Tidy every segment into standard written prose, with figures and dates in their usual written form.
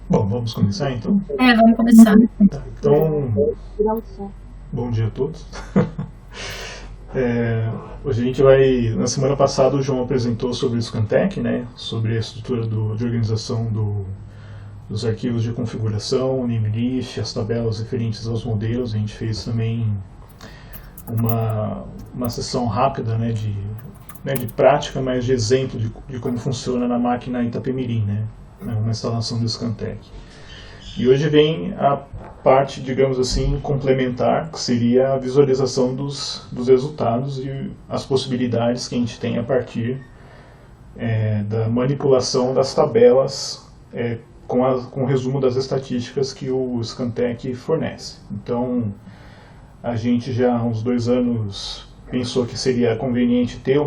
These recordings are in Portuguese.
Bom, vamos começar então? Vamos começar. Tá, então, bom dia a todos. Hoje a gente vai. Na semana passada o João apresentou sobre o Scantec, né? Sobre a estrutura de organização dos arquivos de configuração, o namelist, as tabelas referentes aos modelos. A gente fez também uma sessão rápida, de prática, mas de exemplo de como funciona na máquina Itapemirim, né? Uma instalação do Scantec. E hoje vem a parte, digamos assim, complementar, que seria a visualização dos resultados e as possibilidades que a gente tem a partir da manipulação das tabelas com o resumo das estatísticas que o Scantec fornece. Então, a gente já há uns 2 anos pensou que seria conveniente ter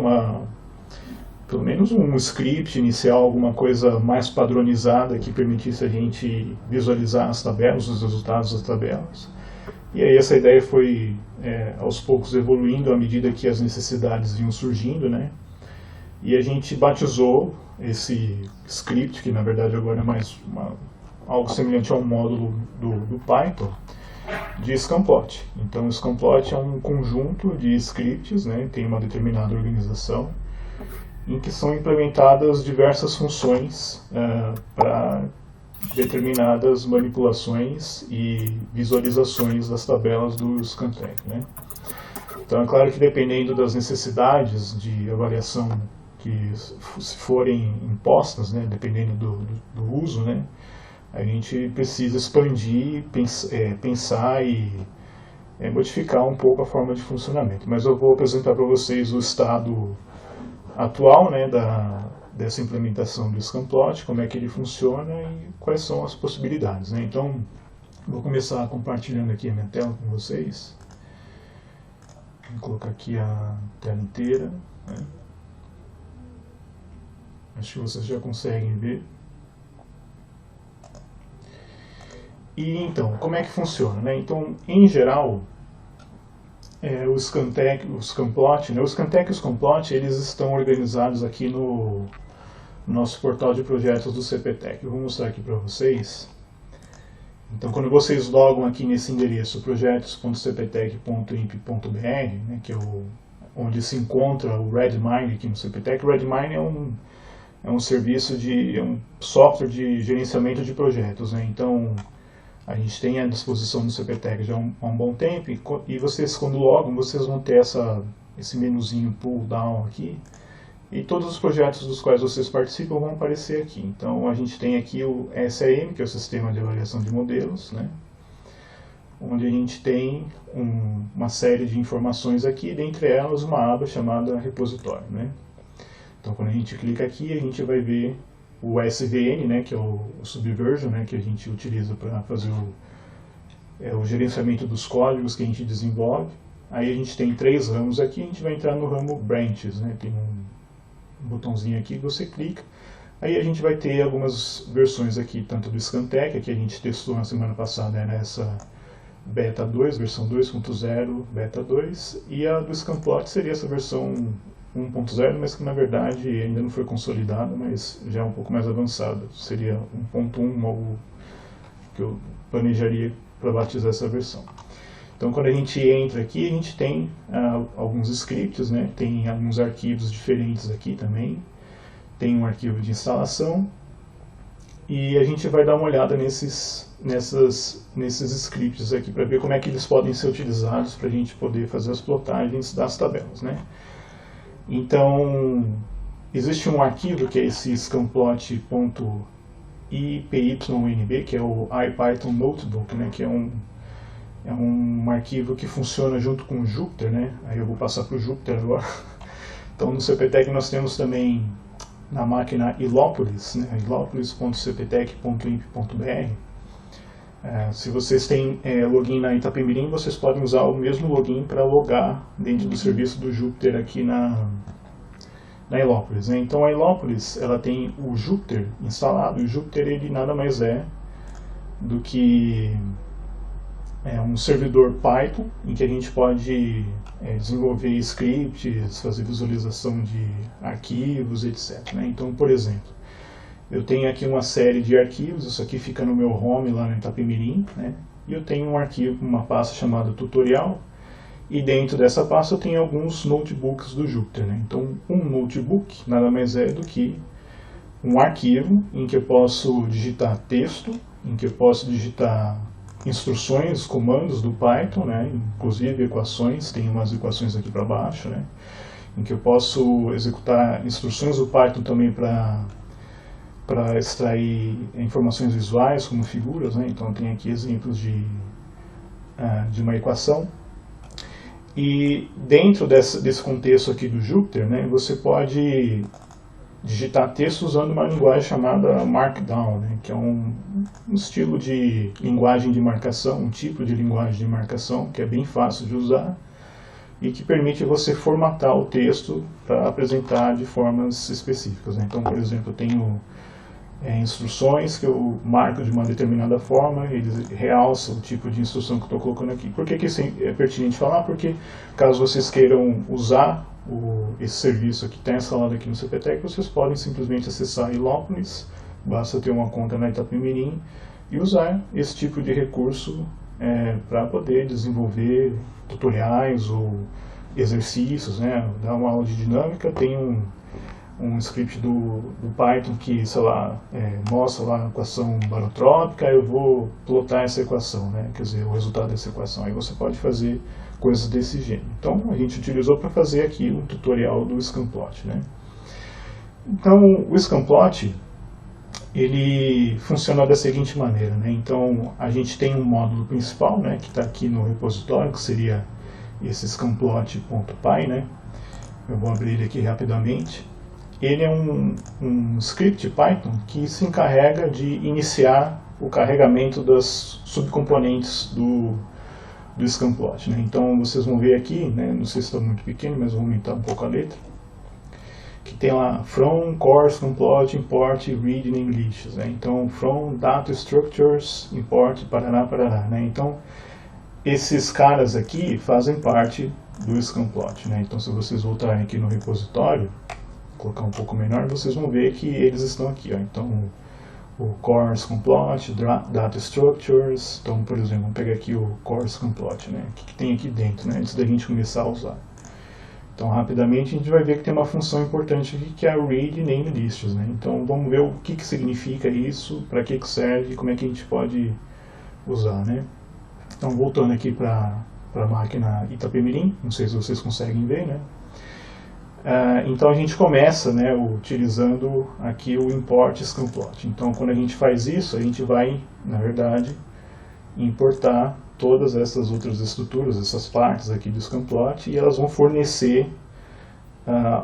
pelo menos um script inicial, alguma coisa mais padronizada que permitisse a gente visualizar as tabelas, os resultados das tabelas. E aí essa ideia foi aos poucos evoluindo à medida que as necessidades vinham surgindo, né? E a gente batizou esse script, que na verdade agora é mais algo semelhante a um módulo do Python, de Scamplot. Então o Scamplot é um conjunto de scripts, né? Tem uma determinada organização, em que são implementadas diversas funções para determinadas manipulações e visualizações das tabelas do Scantec, né? Então é claro que dependendo das necessidades de avaliação que se forem impostas, né, dependendo do uso, né, a gente precisa expandir, pensar e modificar um pouco a forma de funcionamento. Mas eu vou apresentar para vocês o estado atual, né, dessa implementação do Scamplot, como é que ele funciona e quais são as possibilidades, né? Então, vou começar compartilhando aqui a minha tela com vocês. Vou colocar aqui a tela inteira, né? Acho que vocês já conseguem ver. E então, como é que funciona, né? Então, em geral, o Scantec, o Scamplot, né? O Scantec e o Scamplot, eles estão organizados aqui no nosso portal de projetos do CPTEC. Eu vou mostrar aqui para vocês. Então, quando vocês logam aqui nesse endereço, projetos.cptec.imp.br, né, que é onde se encontra o Redmine aqui no CPTEC, o Redmine é um serviço é um software de gerenciamento de projetos, né? Então, a gente tem à disposição no CPTEC já há um bom tempo, e vocês, quando logam, vocês vão ter esse menuzinho pull down aqui, e todos os projetos dos quais vocês participam vão aparecer aqui. Então a gente tem aqui o SAM, que é o Sistema de Avaliação de Modelos, né, onde a gente tem uma série de informações aqui, dentre elas uma aba chamada repositório, né. Então quando a gente clica aqui, a gente vai ver o SVN, né, que é o Subversion, né, que a gente utiliza para fazer o gerenciamento dos códigos que a gente desenvolve. Aí a gente tem 3 ramos aqui, a gente vai entrar no ramo Branches, né, tem um botãozinho aqui que você clica. Aí a gente vai ter algumas versões aqui, tanto do Scantec, que a gente testou na semana passada, né, nessa Beta 2, versão 2.0, Beta 2, e a do Scamplot seria essa versão 1.0, mas que na verdade ainda não foi consolidada, mas já é um pouco mais avançada. Seria 1.1 algo que eu planejaria para batizar essa versão. Então quando a gente entra aqui, a gente tem alguns scripts, né? Tem alguns arquivos diferentes aqui também. Tem um arquivo de instalação. E a gente vai dar uma olhada nesses scripts aqui para ver como é que eles podem ser utilizados para a gente poder fazer as plotagens das tabelas, né? Então, existe um arquivo que é esse scamplot.ipynb, que é o IPython Notebook, né, que é um arquivo que funciona junto com o Jupyter, né? Aí eu vou passar para o Jupyter agora. Então, no CPTEC nós temos também na máquina Ilópolis, né, ilópolis.cptec.imp.br. Se vocês têm login na Itapemirim, vocês podem usar o mesmo login para logar dentro do serviço do Jupyter aqui na Ilópolis, né? Então a Ilópolis, ela tem o Jupyter instalado, e o Jupyter ele nada mais é do que um servidor Python em que a gente pode desenvolver scripts, fazer visualização de arquivos, etc, né? Então, por exemplo, eu tenho aqui uma série de arquivos, isso aqui fica no meu home lá no Itapemirim, né? E eu tenho um arquivo, uma pasta chamada tutorial, e dentro dessa pasta eu tenho alguns notebooks do Jupyter, né? Então, um notebook nada mais é do que um arquivo em que eu posso digitar texto, em que eu posso digitar instruções, comandos do Python, né? Inclusive equações, tem umas equações aqui para baixo, né? Em que eu posso executar instruções do Python também para extrair informações visuais, como figuras, né? Então tem aqui exemplos de uma equação. E dentro desse contexto aqui do Jupyter, né, você pode digitar texto usando uma linguagem chamada Markdown, né, que é um estilo de linguagem de marcação, um tipo de linguagem de marcação que é bem fácil de usar e que permite você formatar o texto para apresentar de formas específicas, né. Então, por exemplo, eu tenho instruções que eu marco de uma determinada forma, eles realçam o tipo de instrução que eu estou colocando aqui. Por que isso é pertinente falar? Porque caso vocês queiram usar esse serviço aqui, está instalado aqui no CPTEC, vocês podem simplesmente acessar a Ilópolis, basta ter uma conta na Itapemirim e usar esse tipo de recurso para poder desenvolver tutoriais ou exercícios, né? Dar uma aula de dinâmica, tem um script do Python que, sei lá, mostra lá a equação barotrópica, eu vou plotar essa equação, né? Quer dizer, o resultado dessa equação. Aí você pode fazer coisas desse gênero. Então, a gente utilizou para fazer aqui um tutorial do Scanplot, né? Então, o Scanplot, ele funciona da seguinte maneira, né? Então, a gente tem um módulo principal, né, que está aqui no repositório, que seria esse scanplot.py, né? Eu vou abrir ele aqui rapidamente. Ele é um script Python que se encarrega de iniciar o carregamento das subcomponentes do Scanplot, né? Então vocês vão ver aqui, né, não sei se está muito pequeno, mas vou aumentar um pouco a letra, que tem lá from core Scanplot import read name lists, né? Então from data structures import parará, né? Então esses caras aqui fazem parte do Scanplot, né? Então se vocês voltarem aqui no repositório, colocar um pouco menor, vocês vão ver que eles estão aqui, ó. Então o core Scanplot, data structures. Então, por exemplo, vamos pegar aqui o core Scanplot, né? O que tem aqui dentro, né? Antes da gente começar a usar. Então, rapidamente a gente vai ver que tem uma função importante aqui que é a read name lists, né? Então, vamos ver o que significa isso, para que serve e como é que a gente pode usar, né? Então, voltando aqui para a máquina Itapemirim, não sei se vocês conseguem ver, né? Então a gente começa, né, utilizando aqui o import Scanplot. Então quando a gente faz isso, a gente vai, na verdade, importar todas essas outras estruturas, essas partes aqui do Scanplot, e elas vão fornecer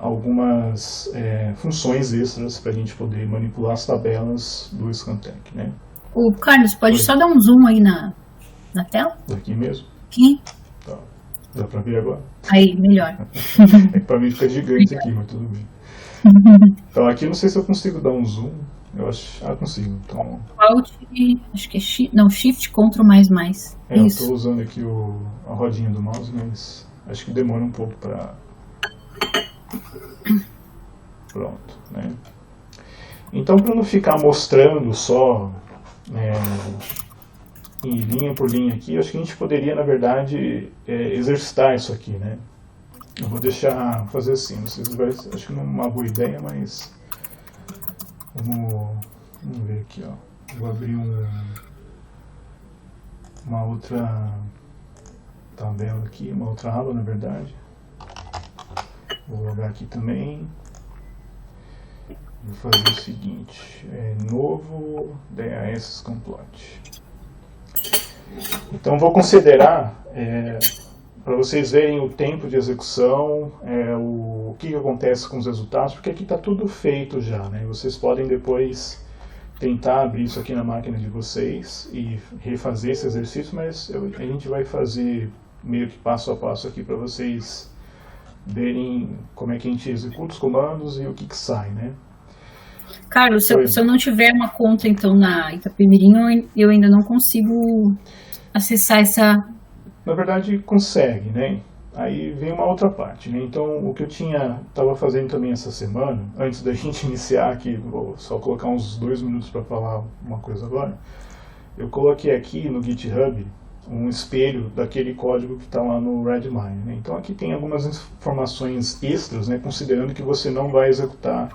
algumas funções extras para a gente poder manipular as tabelas do Scantec, né? O Carlos, pode só dar um zoom aí na tela? Daqui mesmo? Aqui. Tá. Dá para ver agora? Aí, melhor. É que para mim fica gigante aqui, mas tudo bem. Então aqui não sei se eu consigo dar um zoom. Eu acho. Consigo. Então... Alt, acho que é Shift, Ctrl++. Eu Isso. estou usando aqui a rodinha do mouse, mas acho que demora um pouco para... Pronto, né? Então, para não ficar mostrando só em linha por linha aqui, acho que a gente poderia, na verdade, exercitar isso aqui, né? Eu vou fazer assim, acho que não é uma boa ideia, mas vamos ver aqui, ó. Vou abrir uma outra tabela aqui, uma outra aba, na verdade. Vou logar aqui também. Vou fazer o seguinte, novo DAS Scanplot. Então vou considerar, para vocês verem o tempo de execução, o que acontece com os resultados, porque aqui está tudo feito já, né? Vocês podem depois tentar abrir isso aqui na máquina de vocês e refazer esse exercício, mas a gente vai fazer meio que passo a passo aqui para vocês verem como é que a gente executa os comandos e o que sai, né? Carlos, se eu não tiver uma conta então na Itapemirim, eu ainda não consigo acessar essa... Na verdade consegue, né? aí vem uma outra parte, né? Então, o que eu estava fazendo também essa semana, antes da gente iniciar aqui, vou só colocar uns 2 minutos para falar uma coisa agora, eu coloquei aqui no GitHub um espelho daquele código que está lá no Redmine, né? Então aqui tem algumas informações extras, né, considerando que você não vai executar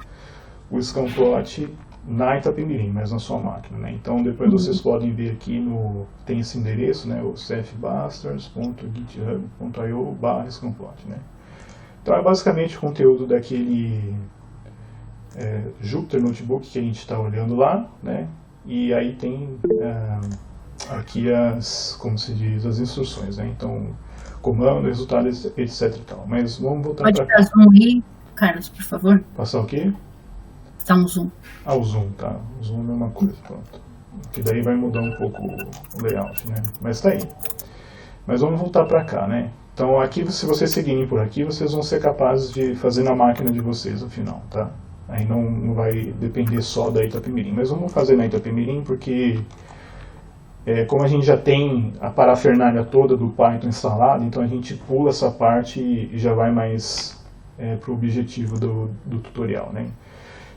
o Scamplot na Itapemirim, mas na sua máquina, né? Então depois vocês podem ver aqui tem esse endereço, né, o cfbusters.github.io/scamplot, né? Então é basicamente o conteúdo daquele Jupyter Notebook que a gente está olhando lá, né? E aí tem aqui como se diz, as instruções, né? Então, comando, resultado, etc e tal. Mas vamos voltar para cá. Pode dar zoom aí, Carlos, por favor? Passar o quê? Dá um zoom. O zoom, tá. O zoom é a mesma coisa, pronto. Que daí vai mudar um pouco o layout, né? Mas tá aí. Mas vamos voltar para cá, né? Então, aqui, se vocês seguirem por aqui, vocês vão ser capazes de fazer na máquina de vocês, no final, tá? Aí não vai depender só da Itapemirim. Mas vamos fazer na Itapemirim porque... como a gente já tem a parafernália toda do Python instalado, então a gente pula essa parte e já vai mais para o objetivo do tutorial, né?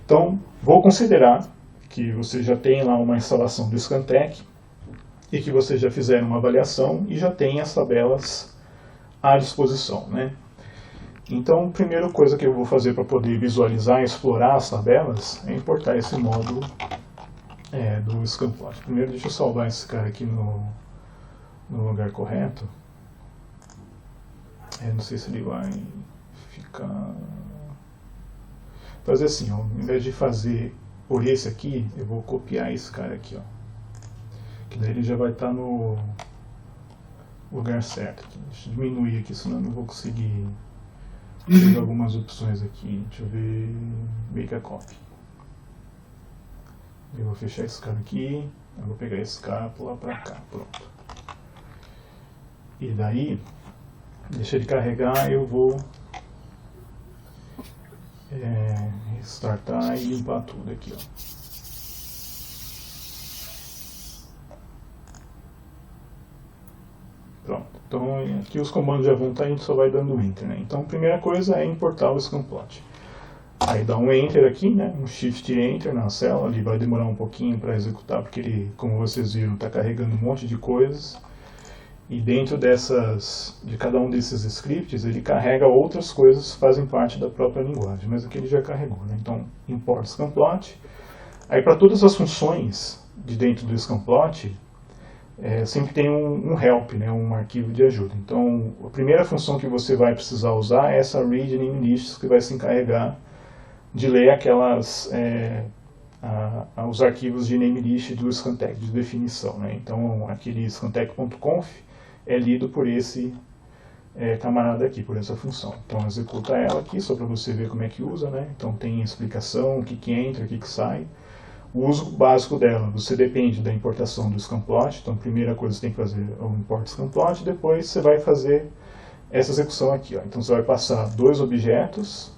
Então, vou considerar que você já tem lá uma instalação do Scantek e que vocês já fizeram uma avaliação e já tem as tabelas à disposição, né? Então, a primeira coisa que eu vou fazer para poder visualizar e explorar as tabelas é importar esse módulo do Scamplot. Primeiro deixa eu salvar esse cara aqui no lugar correto. Não sei se ele vai ficar... Fazer assim, ó, ao invés de fazer por esse aqui, eu vou copiar esse cara aqui, ó. Que daí ele já vai estar no lugar certo. Deixa eu diminuir aqui, senão eu não vou conseguir ter algumas opções aqui. Deixa eu ver... Make a copy. Eu vou fechar esse cara aqui, eu vou pegar esse cara e pular pra cá, pronto. E daí, deixa ele carregar, eu vou restartar e limpar tudo aqui, ó. Pronto, então aqui os comandos já vão estar, a gente só vai dando Enter, né? Então a primeira coisa é importar o Scamplot. Aí dá um Enter aqui, né? Um Shift Enter na célula, ele vai demorar um pouquinho para executar, porque ele, como vocês viram, está carregando um monte de coisas. E dentro de cada um desses scripts, ele carrega outras coisas que fazem parte da própria linguagem, mas aqui ele já carregou, né? Então, import Scamplot. Aí para todas as funções de dentro do Scamplot, sempre tem um help, né? Um arquivo de ajuda. Então, a primeira função que você vai precisar usar é essa read name lists, que vai se encarregar de ler os arquivos de namelist do Scantec, de definição, né? Então, aquele scantec.conf é lido por esse camarada aqui, por essa função. Então, executa ela aqui, só para você ver como é que usa, né? Então, tem explicação, o que entra, o que sai. O uso básico dela, você depende da importação do Scamplot. Então, a primeira coisa que você tem que fazer é o import Scamplot, depois você vai fazer essa execução aqui, ó. Então, você vai passar 2 objetos.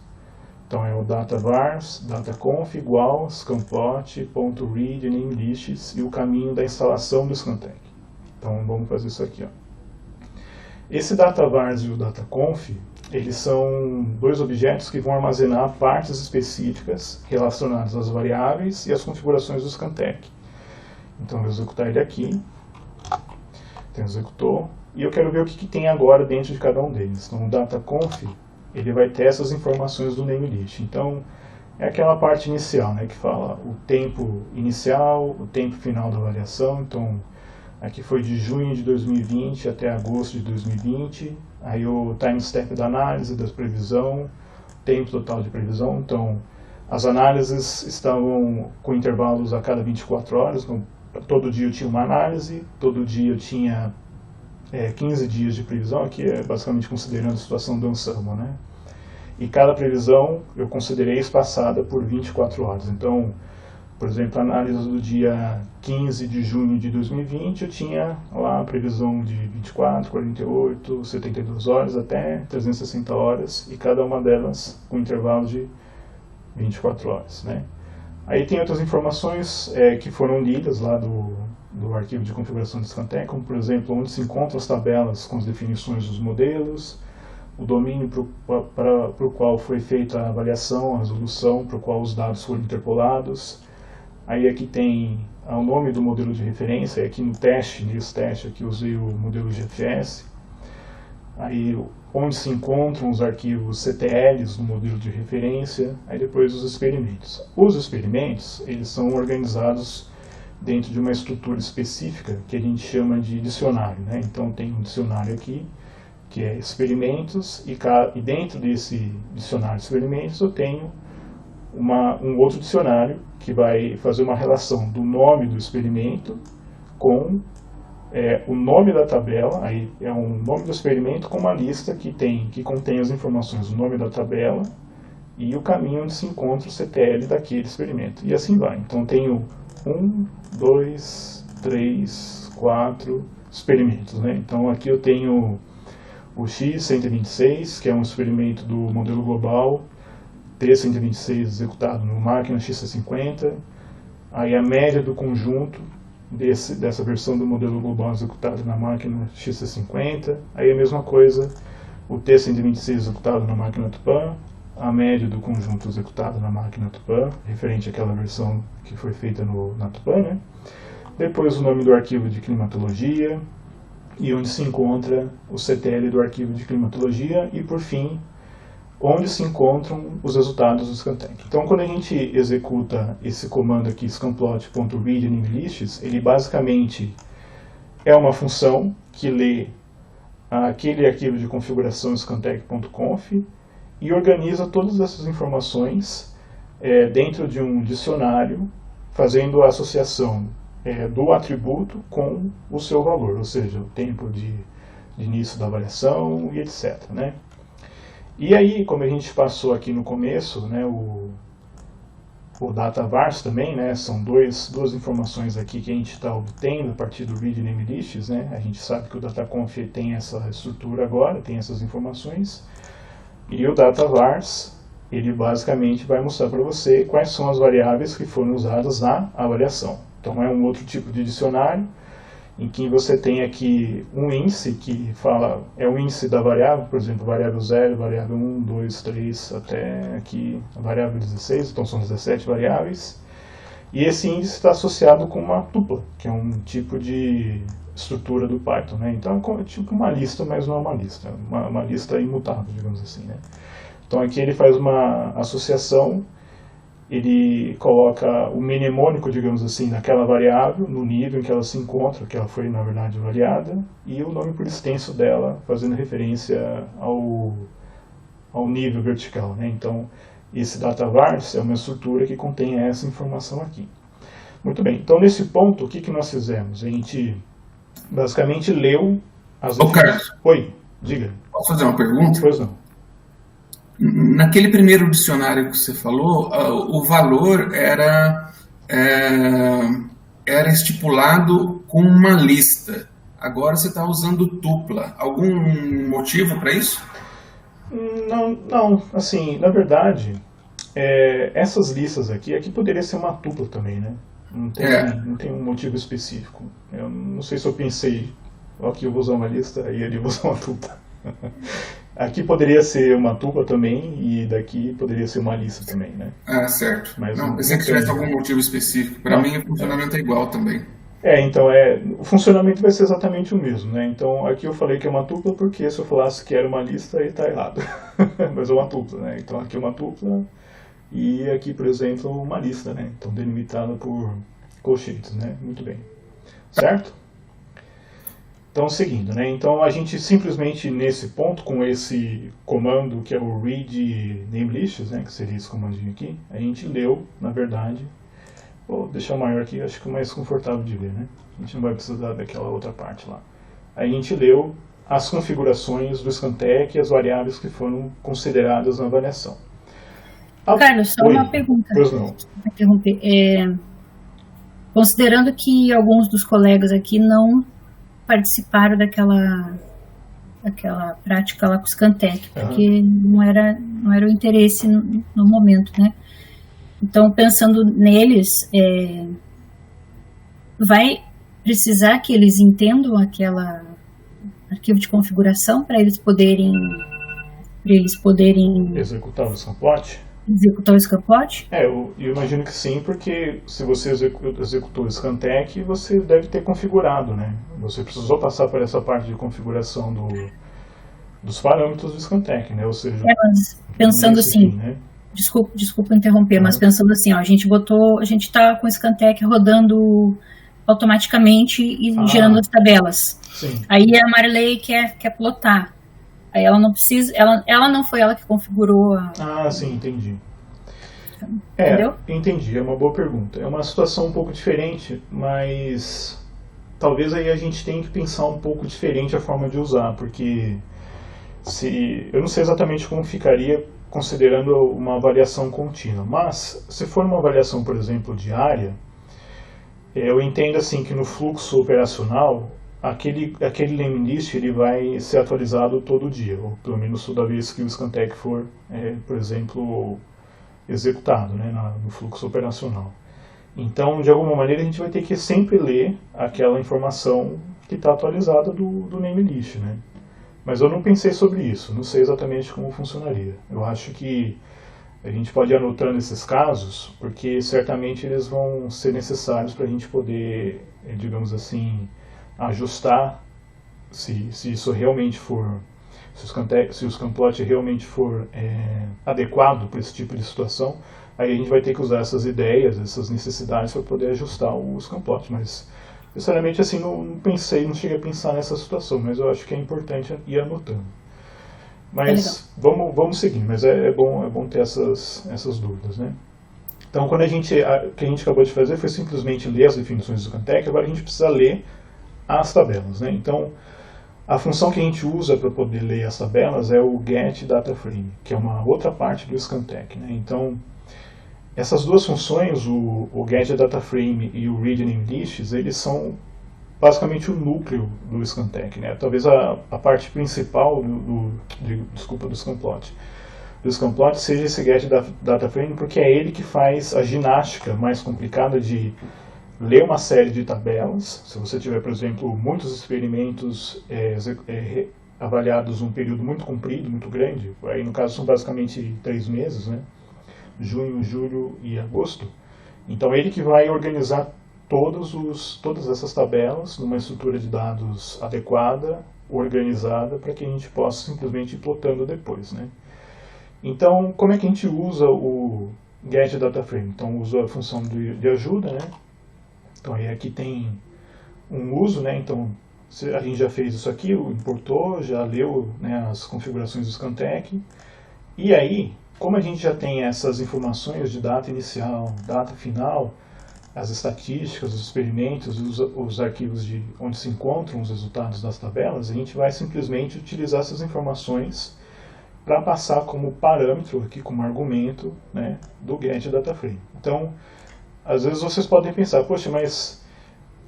Então é o datavars, dataconf igual scamplot.read namelists e o caminho da instalação do Scantec. Então vamos fazer isso aqui, ó. Esse datavars e o dataconf, eles são 2 objetos que vão armazenar partes específicas relacionadas às variáveis e às configurações do Scantec. Então eu vou executar ele aqui. Então executou. E eu quero ver o que tem agora dentro de cada um deles. Então o dataconf, ele vai ter essas informações do namelist. Então, é aquela parte inicial, né, que fala o tempo inicial, o tempo final da avaliação. Então, aqui foi de junho de 2020 até agosto de 2020. Aí o time step da análise, da previsão, tempo total de previsão. Então, as análises estavam com intervalos a cada 24 horas. Então, todo dia eu tinha uma análise, todo dia eu tinha 15 dias de previsão, aqui é basicamente considerando a situação do Ensemble, né? E cada previsão eu considerei espaçada por 24 horas. Então, por exemplo, a análise do dia 15 de junho de 2020, eu tinha lá a previsão de 24, 48, 72 horas até 360 horas, e cada uma delas com intervalo de 24 horas, né? Aí tem outras informações que foram lidas lá do arquivo de configuração do Scantec, como por exemplo, onde se encontram as tabelas com as definições dos modelos, o domínio para o qual foi feita a avaliação, a resolução, para o qual os dados foram interpolados. Aí aqui tem o nome do modelo de referência, e aqui no teste, nesse teste aqui usei o modelo GFS. Aí onde se encontram os arquivos CTLs no modelo de referência, aí depois os experimentos. Os experimentos, eles são organizados dentro de uma estrutura específica que a gente chama de dicionário, né? Então tem um dicionário aqui, que é experimentos, e dentro desse dicionário de experimentos eu tenho um outro dicionário que vai fazer uma relação do nome do experimento com o nome da tabela, aí é um nome do experimento com uma lista que contém as informações do nome da tabela e o caminho onde se encontra o CTL daquele experimento. E assim vai. Então tenho 1, 2, 3, 4 experimentos, né? Então aqui eu tenho o X126, que é um experimento do modelo global, T126 executado no máquina X50, aí a média do conjunto dessa versão do modelo global executado na máquina X50, aí a mesma coisa, o T126 executado na máquina Tupã, a média do conjunto executado na máquina Tupã, referente àquela versão que foi feita na Tupã, né? Depois o nome do arquivo de climatologia, e onde se encontra o CTL do arquivo de climatologia, e por fim, onde se encontram os resultados do Scantek. Então, quando a gente executa esse comando aqui, scanplot.read_namelist, ele basicamente é uma função que lê aquele arquivo de configuração scantek.conf e organiza todas essas informações dentro de um dicionário, fazendo a associação do atributo com o seu valor, ou seja, o tempo de início da avaliação e etc., né? E aí, como a gente passou aqui no começo, né, o DataVars também, né, são duas informações aqui que a gente está obtendo a partir do read name lists, né? A gente sabe que o DataConf tem essa estrutura agora, tem essas informações, e o DataVars, ele basicamente vai mostrar para você quais são as variáveis que foram usadas na avaliação. Então é um outro tipo de dicionário, em que você tem aqui um índice que é o índice da variável, por exemplo, variável 0, variável 1, 2, 3, até aqui a variável 16, então são 17 variáveis. E esse índice está associado com uma tupla, que é um tipo de estrutura do Python, né? Então é tipo uma lista, mas não é uma lista, uma lista imutável, digamos assim, né? Então aqui ele faz uma associação, ele coloca o mnemônico, digamos assim, daquela variável, no nível em que ela se encontra, que ela foi, na verdade, avaliada, e o nome por extenso dela, fazendo referência ao nível vertical, né? Então, esse DataVars é uma estrutura que contém essa informação aqui. Muito bem, então nesse ponto, o que nós fizemos? A gente basicamente leu as informações... Oi, diga. Posso fazer uma pergunta? Pois não. Naquele primeiro dicionário que você falou, o valor era estipulado com uma lista. Agora você está usando tupla. Algum motivo para isso? Não. Assim, na verdade, essas listas aqui poderia ser uma tupla também, né? Não tem um motivo específico. Eu não sei se eu pensei, aqui eu vou usar uma lista e ali eu vou usar uma tupla. Aqui poderia ser uma tupla também, e daqui poderia ser uma lista também, né? Ah, certo. Mas não, pensei que tivesse algum motivo específico. Para mim, o funcionamento é igual também. Então, o funcionamento vai ser exatamente o mesmo, né? Então, aqui eu falei que é uma tupla porque se eu falasse que era uma lista, aí tá errado. Mas é uma tupla, né? Então, aqui é uma tupla e aqui, por exemplo, uma lista, né? Então, delimitada por colchetes, né? Muito bem. Certo? Então, seguindo, né? Então, a gente simplesmente nesse ponto, com esse comando que é o read namelist, né? Que seria esse comandinho aqui, a gente leu, na verdade, vou deixar maior aqui, acho que é mais confortável de ver, né? A gente não vai precisar daquela outra parte lá. Aí a gente leu as configurações do Scantek e as variáveis que foram consideradas na avaliação. Carlos, só uma pergunta. Pois não. Vou interromper. Considerando que alguns dos colegas aqui não participaram daquela prática lá com o Scantek, porque não era o interesse no momento, né? Então, pensando neles, vai precisar que eles entendam aquele arquivo de configuração para eles poderem eles poderem Executar o scanplot? executar o scanplot? Eu imagino que sim, porque se você executou o Scantec, você deve ter configurado, né? Você precisou passar por essa parte de configuração dos parâmetros do Scantec, né? Ou seja, Mas pensando nesse assim, fim, né? desculpa interromper, mas pensando assim, ó, a gente tá com o Scantec rodando automaticamente e gerando as tabelas. Sim. Aí a Marilei quer plotar. Aí ela não precisa, ela não foi ela que configurou a. Sim, entendi. Entendeu? Entendi, é uma boa pergunta. É uma situação um pouco diferente, mas talvez aí a gente tenha que pensar um pouco diferente a forma de usar, porque eu não sei exatamente como ficaria considerando uma avaliação contínua, mas se for uma avaliação, por exemplo, diária, eu entendo assim que no fluxo operacional aquele name list ele vai ser atualizado todo dia, ou pelo menos toda vez que o Scantec for, por exemplo, executado, né, no fluxo operacional. Então, de alguma maneira, a gente vai ter que sempre ler aquela informação que está atualizada do name list, né? Mas eu não pensei sobre isso, não sei exatamente como funcionaria. Eu acho que a gente pode ir anotando esses casos, porque certamente eles vão ser necessários para a gente poder, digamos assim, ajustar se isso realmente for, se o scanplot realmente for adequado para esse tipo de situação. Aí a gente vai ter que usar essas ideias, essas necessidades para poder ajustar o scanplot. Mas, sinceramente, assim, não cheguei a pensar nessa situação, mas eu acho que é importante ir anotando. Mas vamos seguir, mas é bom ter essas dúvidas, né? Então, o que a gente acabou de fazer foi simplesmente ler as definições do Scantec, agora a gente precisa ler as tabelas, né? Então, a função que a gente usa para poder ler as tabelas é o getDataFrame, que é uma outra parte do Scantec, né? Então, essas duas funções, o getDataFrame e o readNameLists, eles são basicamente o núcleo do Scantec, né? Talvez a parte principal do scanplot. Do scanplot seja esse getDataFrame, porque é ele que faz a ginástica mais complicada de ler uma série de tabelas. Se você tiver, por exemplo, muitos experimentos avaliados um período muito comprido, muito grande, aí no caso são basicamente 3 meses, né? Junho, julho e agosto. Então ele que vai organizar todas essas tabelas numa estrutura de dados adequada, organizada, para que a gente possa simplesmente ir plotando depois, né? Então, como é que a gente usa o getDataFrame? Então, usa a função de ajuda, né? Então, aí aqui tem um uso, né? Então, a gente já fez isso aqui, importou, já leu, né, as configurações do Scantec. E aí, como a gente já tem essas informações de data inicial, data final, as estatísticas, os experimentos, os arquivos onde se encontram os resultados das tabelas, a gente vai simplesmente utilizar essas informações para passar como parâmetro, aqui como argumento, né, do getDataFrame. Então, às vezes vocês podem pensar, poxa, mas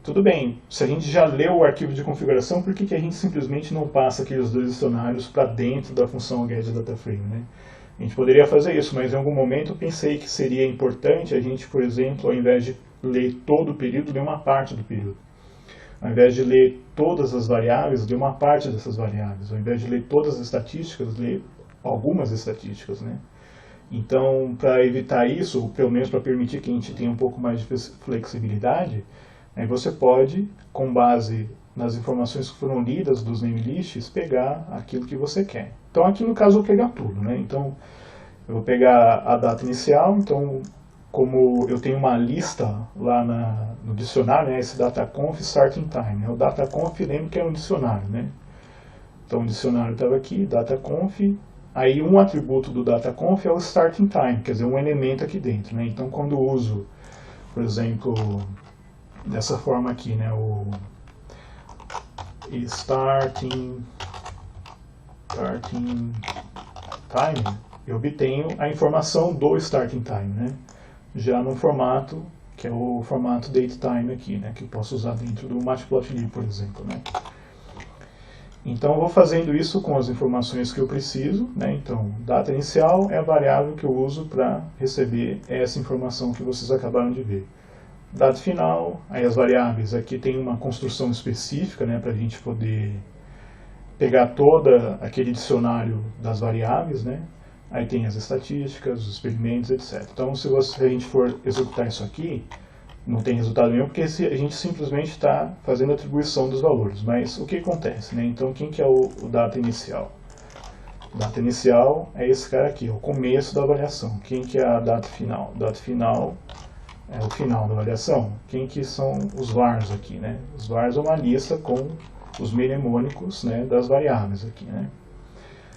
tudo bem, se a gente já leu o arquivo de configuração, por que a gente simplesmente não passa aqueles 2 dicionários para dentro da função getDataFrame, né? A gente poderia fazer isso, mas em algum momento eu pensei que seria importante a gente, por exemplo, ao invés de ler todo o período, ler uma parte do período. Ao invés de ler todas as variáveis, ler uma parte dessas variáveis. Ao invés de ler todas as estatísticas, ler algumas estatísticas, né? Então, para evitar isso, ou pelo menos para permitir que a gente tenha um pouco mais de flexibilidade, você pode, com base nas informações que foram lidas dos namelists, pegar aquilo que você quer. Então, aqui no caso eu vou pegar tudo, né? Então, eu vou pegar a data inicial. Então, como eu tenho uma lista lá no dicionário, né, esse dataconf starting time, né? O dataconf, lembro que é um dicionário, né? Então, o dicionário estava aqui, dataconf. Aí, um atributo do dataconf é o starting time, quer dizer, um elemento aqui dentro, né? Então, quando eu uso, por exemplo, dessa forma aqui, né, o starting time, eu obtenho a informação do starting time, né? Já no formato, que é o formato datetime aqui, né? Que eu posso usar dentro do matplotlib, por exemplo, né? Então, eu vou fazendo isso com as informações que eu preciso, né? Então, data inicial é a variável que eu uso para receber essa informação que vocês acabaram de ver. Data final, aí as variáveis aqui tem uma construção específica, né, para a gente poder pegar todo aquele dicionário das variáveis, né? Aí tem as estatísticas, os experimentos, etc. Então, se a gente for executar isso aqui, não tem resultado nenhum, porque a gente simplesmente está fazendo a atribuição dos valores. Mas o que acontece, né? Então, quem que é o data inicial? O data inicial é esse cara aqui, o começo da avaliação. Quem que é a data final? O data final é o final da avaliação. Quem que são os vars aqui, né? Os vars é uma lista com os mnemônicos, né, das variáveis aqui, né?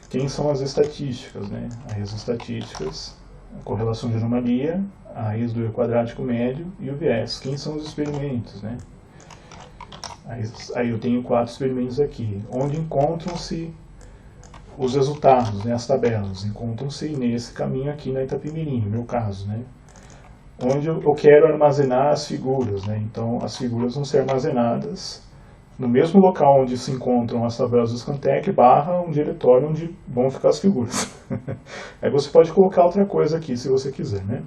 Quem são as estatísticas, né? Aí as estatísticas, a correlação de anomalia, a raiz do erro quadrático médio e o viés. Quem são os experimentos, né? Aí eu tenho 4 experimentos aqui, onde encontram-se os resultados, né, as tabelas, encontram-se nesse caminho aqui na Itapemirim, no meu caso, né? Onde eu quero armazenar as figuras, né? Então as figuras vão ser armazenadas no mesmo local onde se encontram as tabelas do Scantek, barra um diretório onde vão ficar as figuras. Aí você pode colocar outra coisa aqui, se você quiser, né?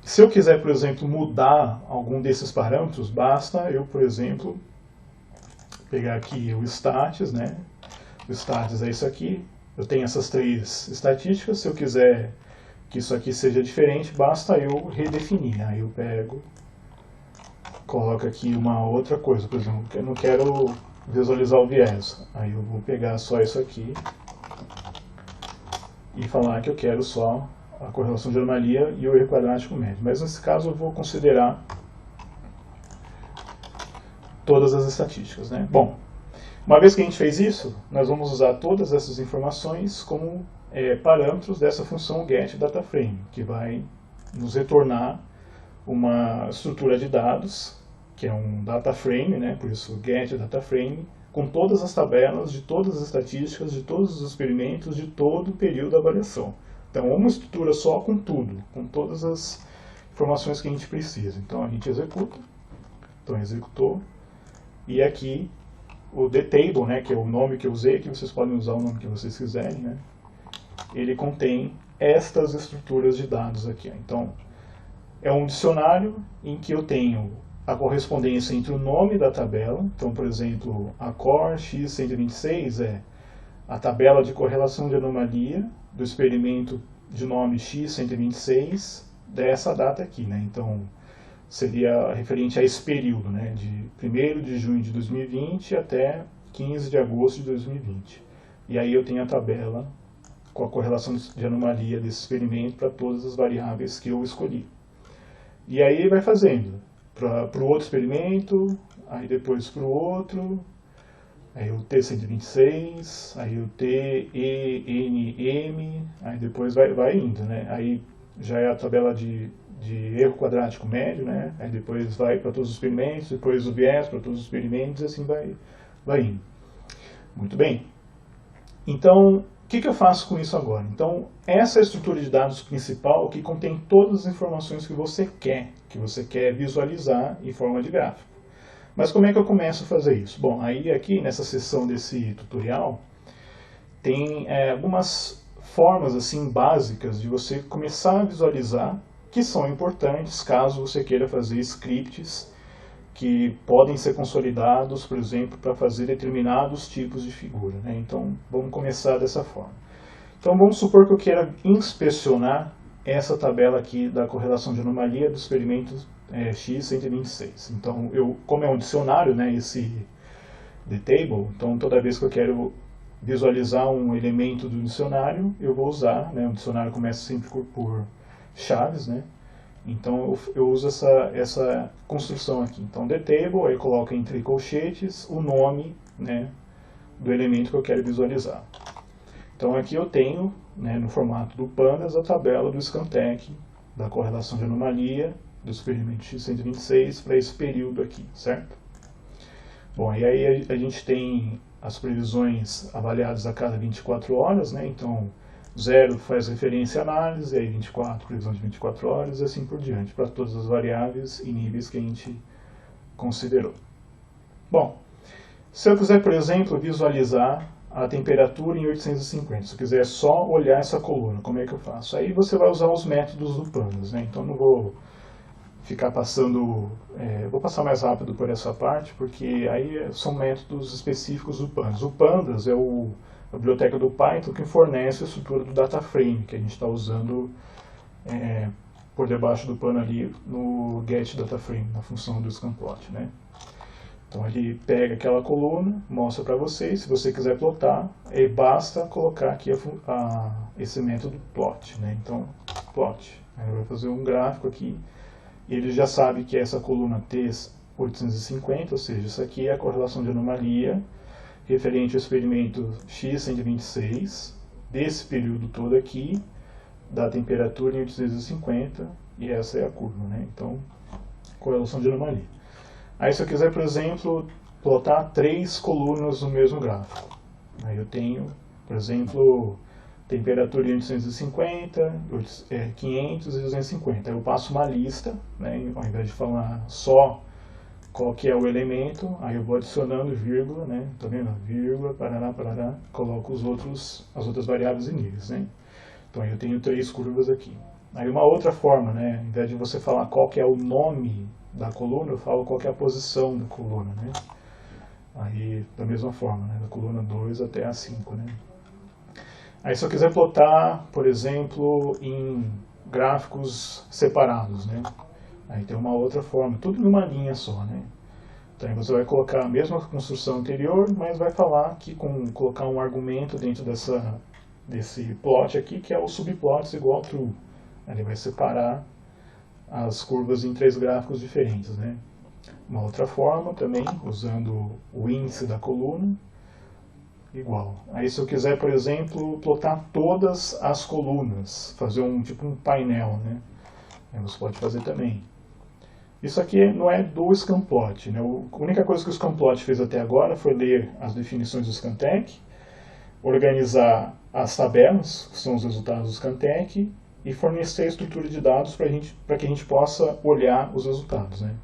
Se eu quiser, por exemplo, mudar algum desses parâmetros, basta eu, por exemplo, pegar aqui o status, né? O status é isso aqui. Eu tenho essas 3 estatísticas. Se eu quiser que isso aqui seja diferente, basta eu redefinir. Aí eu pego, coloco aqui uma outra coisa, por exemplo, eu não quero visualizar o viés. Aí eu vou pegar só isso aqui e falar que eu quero só a correlação de anomalia e o erro quadrático médio. Mas nesse caso eu vou considerar todas as estatísticas, né? Bom, uma vez que a gente fez isso, nós vamos usar todas essas informações como parâmetros dessa função getDataFrame, que vai nos retornar uma estrutura de dados, que é um DataFrame, né? Por isso getDataFrame, com todas as tabelas de todas as estatísticas, de todos os experimentos, de todo o período da avaliação. Então, uma estrutura só com tudo, com todas as informações que a gente precisa. Então, a gente executa. Então, executou. E aqui, o dtable, né, que é o nome que eu usei, que vocês podem usar o nome que vocês quiserem, né? Ele contém estas estruturas de dados aqui. Então, é um dicionário em que eu tenho a correspondência entre o nome da tabela. Então, por exemplo, a core X126 é a tabela de correlação de anomalia do experimento de nome X126 dessa data aqui, né? Então, seria referente a esse período, né? De 1º de junho de 2020 até 15 de agosto de 2020. E aí eu tenho a tabela com a correlação de anomalia desse experimento para todas as variáveis que eu escolhi. E aí vai fazendo para o outro experimento, aí depois para o outro, aí o T126, aí o TENM, aí depois vai indo, né? Aí já é a tabela de erro quadrático médio, né? Aí depois vai para todos os experimentos, depois o viés para todos os experimentos, e assim vai indo. Muito bem. Então, o que eu faço com isso agora? Então, essa é a estrutura de dados principal que contém todas as informações que você quer visualizar em forma de gráfico. Mas como é que eu começo a fazer isso? Bom, aí aqui nessa seção desse tutorial, tem algumas formas assim básicas de você começar a visualizar, que são importantes caso você queira fazer scripts que podem ser consolidados, por exemplo, para fazer determinados tipos de figura, né? Então, vamos começar dessa forma. Então, vamos supor que eu queira inspecionar essa tabela aqui da correlação de anomalia do experimento X126. Então, como é um dicionário, né, esse dtable, então toda vez que eu quero visualizar um elemento do dicionário, eu vou usar, né, o dicionário começa sempre por chaves, né? Então eu uso essa construção aqui. Então dtable, aí coloca entre colchetes o nome, né, do elemento que eu quero visualizar. Então aqui eu tenho, né, no formato do pandas, a tabela do Scantek, da correlação de anomalia do experimento X126 para esse período aqui, certo? Bom, e aí a gente tem as previsões avaliadas a cada 24 horas, né? Então 0 faz referência à análise, aí 24, previsão de 24 horas, e assim por diante, para todas as variáveis e níveis que a gente considerou. Bom, se eu quiser, por exemplo, visualizar a temperatura em 850, se eu quiser só olhar essa coluna, como é que eu faço? Aí você vai usar os métodos do pandas, né? Então não vou ficar passando, vou passar mais rápido por essa parte, porque aí são métodos específicos do Pandas. O Pandas é a biblioteca do Python que fornece a estrutura do data frame, que a gente está usando por debaixo do pano ali no get data frame, na função do scanplot, né? Então ele pega aquela coluna, mostra para você, se você quiser plotar, basta colocar aqui esse método plot, né? Então, plot. Aí vai fazer um gráfico aqui, e ele já sabe que essa coluna T850, ou seja, isso aqui é a correlação de anomalia referente ao experimento X126, desse período todo aqui, da temperatura em 850, e essa é a curva, né? Então, correlação de anomalia. Aí se eu quiser, por exemplo, plotar 3 colunas no mesmo gráfico, aí eu tenho, por exemplo, temperatura em 850, 500 e 250. Aí eu passo uma lista, né, ao invés de falar só qual que é o elemento, aí eu vou adicionando vírgula, né, tá vendo? Vírgula, parará, parará, coloco as outras variáveis e níveis, né? Então aí eu tenho 3 curvas aqui. Aí uma outra forma, né, ao invés de você falar qual que é o nome da coluna, eu falo qual que é a posição da coluna, né? Aí da mesma forma, né, da coluna 2 até a 5, né? Aí se eu quiser plotar, por exemplo, em gráficos separados, né? Aí tem uma outra forma, tudo numa linha só, né? Então aí você vai colocar a mesma construção anterior, mas vai falar que colocar um argumento dentro desse plot aqui, que é o subplots igual a true. Ele vai separar as curvas em 3 gráficos diferentes, né? Uma outra forma também, usando o índice da coluna, igual. Aí se eu quiser, por exemplo, plotar todas as colunas, fazer tipo um painel, né? Aí você pode fazer também. Isso aqui não é do scanplot, né? A única coisa que o scanplot fez até agora foi ler as definições do Scantek, organizar as tabelas, que são os resultados do Scantek, e fornecer a estrutura de dados para que a gente possa olhar os resultados, né?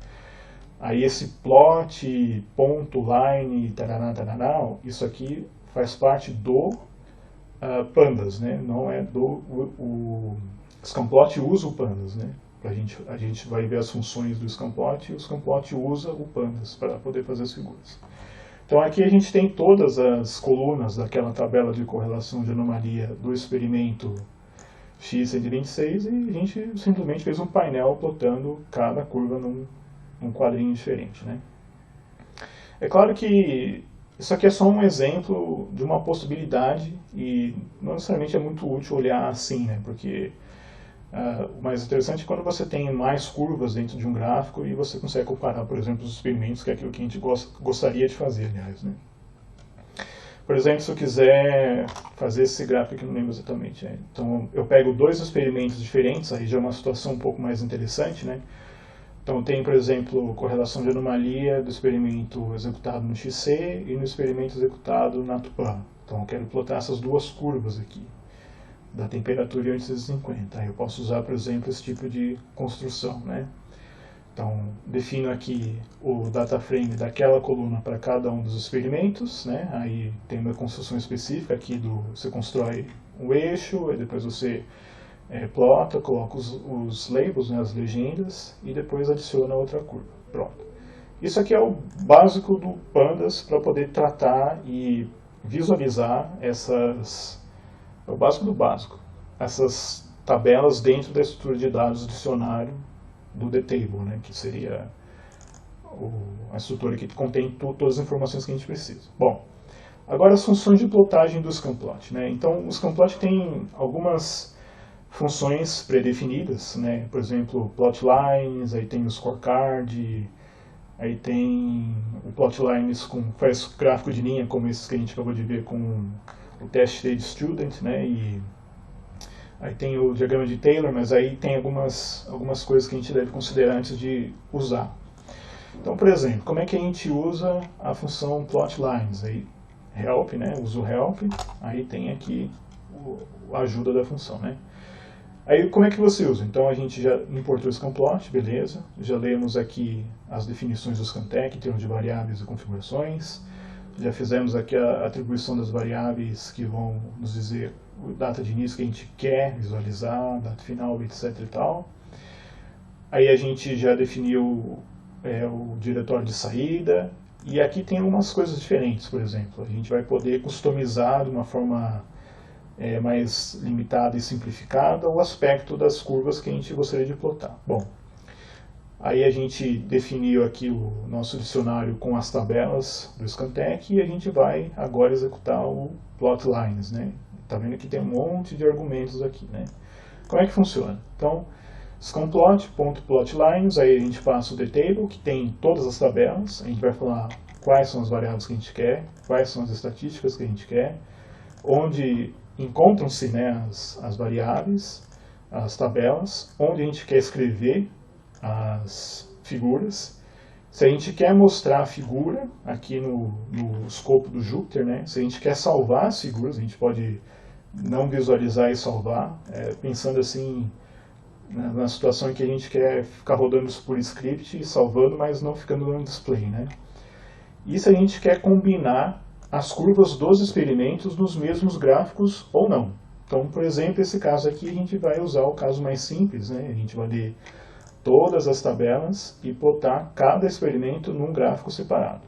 Aí esse plot, ponto, line, tarará, tarará, isso aqui faz parte do Pandas, né? Não é o scanplot usa o Pandas, né? A gente vai ver as funções do scanplot, e o scanplot usa o Pandas para poder fazer as figuras. Então aqui a gente tem todas as colunas daquela tabela de correlação de anomalia do experimento X126, e a gente simplesmente fez um painel plotando cada curva num quadrinho diferente, né? É claro que isso aqui é só um exemplo de uma possibilidade, e não necessariamente é muito útil olhar assim, né? Porque o mais interessante é quando você tem mais curvas dentro de um gráfico e você consegue comparar, por exemplo, os experimentos, que é aquilo que a gente gostaria de fazer, aliás, né? Por exemplo, se eu quiser fazer esse gráfico aqui, não lembro exatamente, né? Então eu pego 2 experimentos diferentes, aí já é uma situação um pouco mais interessante, né? Então tem, por exemplo, correlação de anomalia do experimento executado no XC e no experimento executado na Tupã. Então eu quero plotar essas 2 curvas aqui, da temperatura em 850. Aí eu posso usar, por exemplo, esse tipo de construção, né? Então, defino aqui o data frame daquela coluna para cada um dos experimentos, né? Aí tem uma construção específica aqui você constrói um eixo, aí depois você plota, coloca os labels, né, as legendas, e depois adiciona outra curva. Pronto. Isso aqui é o básico do Pandas para poder tratar e visualizar é o básico do básico, essas tabelas dentro da estrutura de dados do dicionário do DTable, né, que seria a estrutura que contém todas as informações que a gente precisa. Bom, agora as funções de plotagem do scanplot, né? Então o scanplot tem algumas funções pré-definidas, né? Por exemplo, plotlines, aí tem o scorecard, aí tem o plotlines faz gráfico de linha, como esses que a gente acabou de ver com o test stage student, né? E aí tem o diagrama de Taylor, mas aí tem algumas coisas que a gente deve considerar antes de usar. Então, por exemplo, como é que a gente usa a função plotlines? Aí, help, né? Uso help, aí tem aqui a ajuda da função, né? Aí, como é que você usa? Então, a gente já importou o scanplot, beleza. Já lemos aqui as definições do Scantek em termos de variáveis e configurações. Já fizemos aqui a atribuição das variáveis que vão nos dizer a data de início que a gente quer visualizar, data final, etc. e tal. Aí a gente já definiu o diretório de saída, e aqui tem algumas coisas diferentes, por exemplo. A gente vai poder customizar de uma forma mais limitada e simplificada o aspecto das curvas que a gente gostaria de plotar. Bom, aí a gente definiu aqui o nosso dicionário com as tabelas do Scantek, e a gente vai agora executar o plotlines, né? Tá vendo que tem um monte de argumentos aqui, né? Como é que funciona? Então, scamplot.plotlines, aí a gente passa o dtable, que tem todas as tabelas, a gente vai falar quais são as variáveis que a gente quer, quais são as estatísticas que a gente quer, onde encontram-se, né, as variáveis, as tabelas, onde a gente quer escrever as figuras. Se a gente quer mostrar a figura aqui no escopo do Jupyter, né, se a gente quer salvar as figuras, a gente pode não visualizar e salvar, pensando assim na situação em que a gente quer ficar rodando isso por script e salvando, mas não ficando no display, né? E se a gente quer combinar as curvas dos experimentos nos mesmos gráficos ou não. Então, por exemplo, esse caso aqui a gente vai usar o caso mais simples, né? A gente vai ler todas as tabelas e plotar cada experimento num gráfico separado.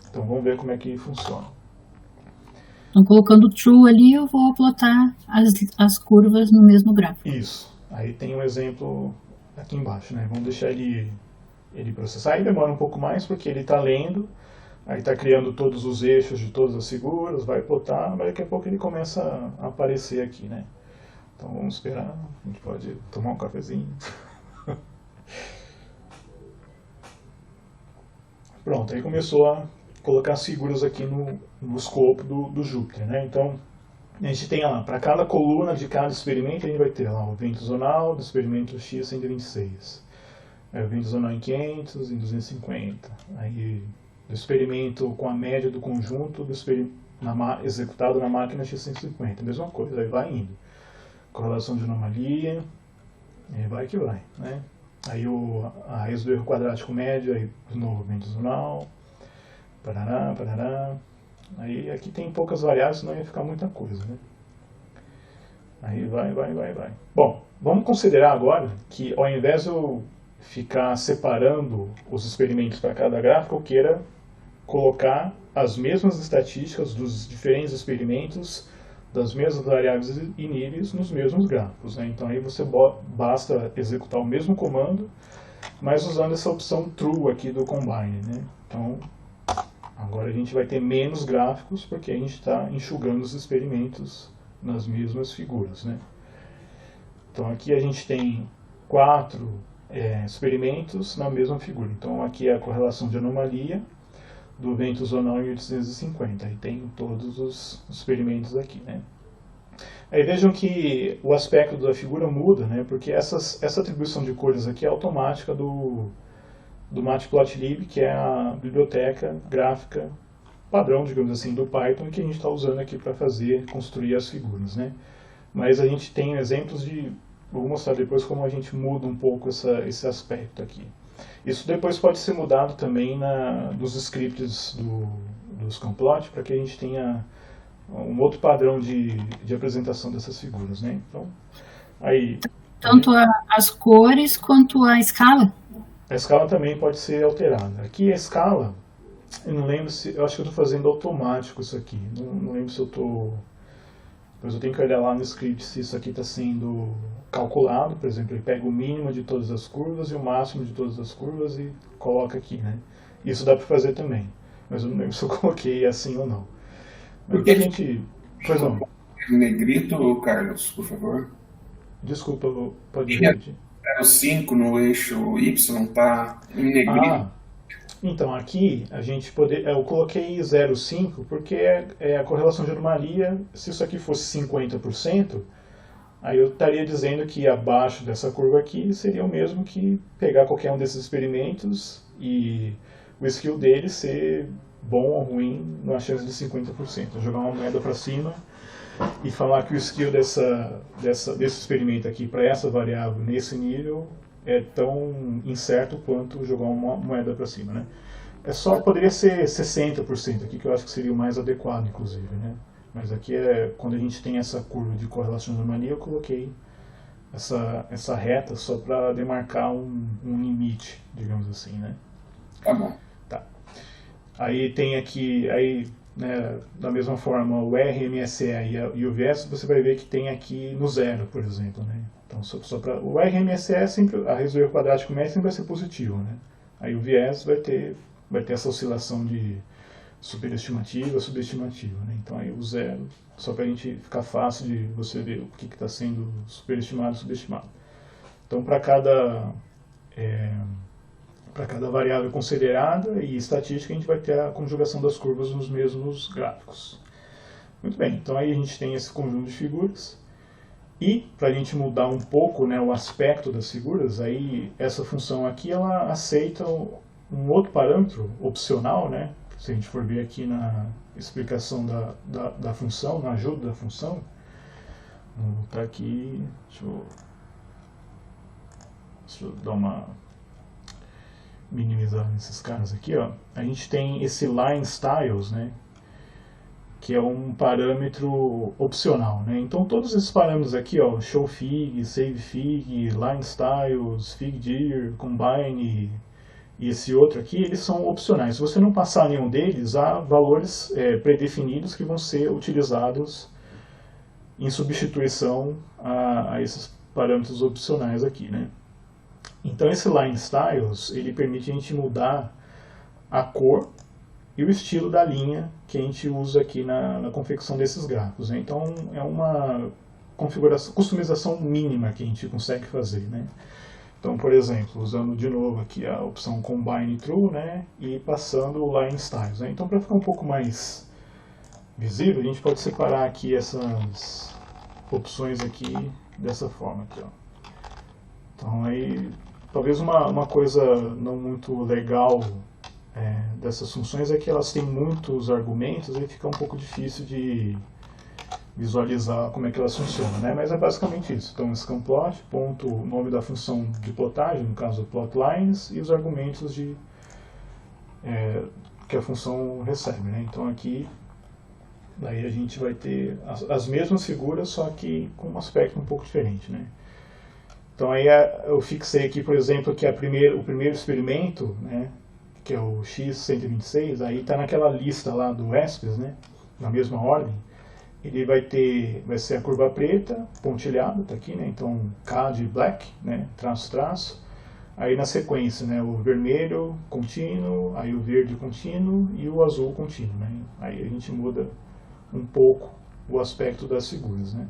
Então vamos ver como é que funciona. Então, colocando true ali, eu vou plotar as curvas no mesmo gráfico. Isso. Aí tem um exemplo aqui embaixo, né? Vamos deixar ele processar. Aí demora um pouco mais porque ele está lendo, aí está criando todos os eixos de todas as figuras, vai plotar, mas daqui a pouco ele começa a aparecer aqui, né? Então vamos esperar, a gente pode tomar um cafezinho. Pronto, aí começou a colocar as figuras aqui no escopo do Jupyter, né? Então, a gente tem lá, para cada coluna de cada experimento, a gente vai ter lá o vento zonal do experimento X126, o vento zonal em 500, em 250, aí do experimento com a média do conjunto executado na máquina X150, mesma coisa, aí vai indo. Correlação de anomalia, e vai que vai, né? Aí a raiz do erro quadrático médio, aí de novo vento zonal, parará, parará. Aí aqui tem poucas variáveis, senão ia ficar muita coisa, né? Aí vai. Bom, vamos considerar agora que ao invés de eu ficar separando os experimentos para cada gráfico, eu queira colocar as mesmas estatísticas dos diferentes experimentos, das mesmas variáveis e níveis nos mesmos gráficos, né? Então aí basta executar o mesmo comando, mas usando essa opção true aqui do combine, né? Então agora a gente vai ter menos gráficos porque a gente está enxugando os experimentos nas mesmas figuras, né? Então aqui a gente tem 4 experimentos na mesma figura. Então aqui é a correlação de anomalia do vento zonal em 850. Aí tem todos os experimentos aqui, né? Aí vejam que o aspecto da figura muda, né? Porque essa atribuição de cores aqui é automática do Matplotlib, que é a biblioteca gráfica padrão, digamos assim, do Python, que a gente está usando aqui para construir as figuras, né? Mas a gente tem exemplos vou mostrar depois como a gente muda um pouco esse aspecto aqui. Isso depois pode ser mudado também nos scripts do Scamplot, para que a gente tenha um outro padrão de apresentação dessas figuras, né? Então, aí... Tanto as cores quanto a escala? A escala também pode ser alterada. Aqui a escala, eu não lembro eu acho que eu estou fazendo automático isso aqui. Não lembro se eu estou... Depois eu tenho que olhar lá no script se isso aqui está sendo calculado. Por exemplo, ele pega o mínimo de todas as curvas e o máximo de todas as curvas e coloca aqui, né? Isso dá para fazer também. Mas eu não lembro se eu coloquei assim ou não. Mas a gente... Pois não. Negrito, Carlos, por favor. Desculpa, pode repetir. 0,5 no eixo Y está em negrito. Então aqui a gente eu coloquei 0,5 porque é a correlação de anomalia. Se isso aqui fosse 50%, aí eu estaria dizendo que abaixo dessa curva aqui seria o mesmo que pegar qualquer um desses experimentos e o skill dele ser bom ou ruim numa chance de 50%. Jogar uma moeda para cima e falar que o skill desse experimento aqui para essa variável nesse nível é tão incerto quanto jogar uma moeda para cima, né? Poderia ser 60% aqui, que eu acho que seria o mais adequado, inclusive, né? Mas aqui quando a gente tem essa curva de correlação de anomalia, eu coloquei essa reta só para demarcar um limite, digamos assim, né? Tá bom. Tá. Aí tem aqui, né, da mesma forma, o RMSE e o viés, você vai ver que tem aqui no zero, por exemplo, né? Então, só para o RMSE, sempre, a raiz do erro quadrático médio sempre vai ser positivo, né? Aí o viés vai ter essa oscilação de superestimativa, subestimativa, né? Então aí o zero, só para a gente ficar fácil de você ver o que está sendo superestimado e subestimado. Então para cada variável considerada e estatística, a gente vai ter a conjugação das curvas nos mesmos gráficos. Muito bem, então aí a gente tem esse conjunto de figuras. E, para a gente mudar um pouco, né, o aspecto das figuras, aí essa função aqui, ela aceita um outro parâmetro opcional, né? Se a gente for ver aqui na explicação da função, na ajuda da função, está aqui, deixa eu dar uma minimizada nesses caras aqui, ó. A gente tem esse line styles, né? Que é um parâmetro opcional, né? Então todos esses parâmetros aqui, ó, showFig, savefig, line styles, figdir, combine e esse outro aqui, eles são opcionais. Se você não passar nenhum deles, há valores predefinidos que vão ser utilizados em substituição a esses parâmetros opcionais aqui, né? Então esse line styles, ele permite a gente mudar a cor e o estilo da linha que a gente usa aqui na confecção desses gráficos, né? Então é uma customização mínima que a gente consegue fazer, né? Então, por exemplo, usando de novo aqui a opção Combine True, né? E passando o Line Styles, né? Então, para ficar um pouco mais visível, a gente pode separar aqui essas opções aqui dessa forma aqui, ó. Então aí, talvez uma coisa não muito legal dessas funções é que elas têm muitos argumentos e fica um pouco difícil de visualizar como é que elas funcionam, né? Mas é basicamente isso. Então, scanplot, ponto, nome da função de plotagem, no caso plotlines, e os argumentos que a função recebe, né? Então aqui, daí a gente vai ter as mesmas figuras, só que com um aspecto um pouco diferente, né? Então aí eu fixei aqui, por exemplo, que o primeiro experimento, né, que é o X126, aí está naquela lista lá do ESPES, né, na mesma ordem. Ele vai ser a curva preta, pontilhada, tá aqui, né, então K de black, né, traço, traço. Aí na sequência, né, o vermelho contínuo, aí o verde contínuo e o azul contínuo, né. Aí a gente muda um pouco o aspecto das figuras, né.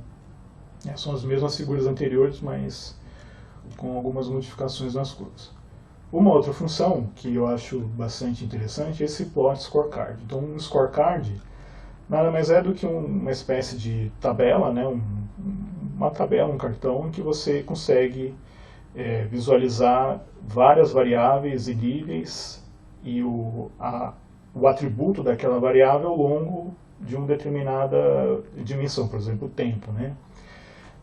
São as mesmas figuras anteriores, mas com algumas modificações nas curvas. Uma outra função que eu acho bastante interessante é esse plot scorecard. Então, um scorecard nada mais é do que uma espécie de tabela, né? Uma tabela, um cartão, em que você consegue visualizar várias variáveis e níveis e o atributo daquela variável ao longo de uma determinada dimensão, por exemplo, o tempo, né?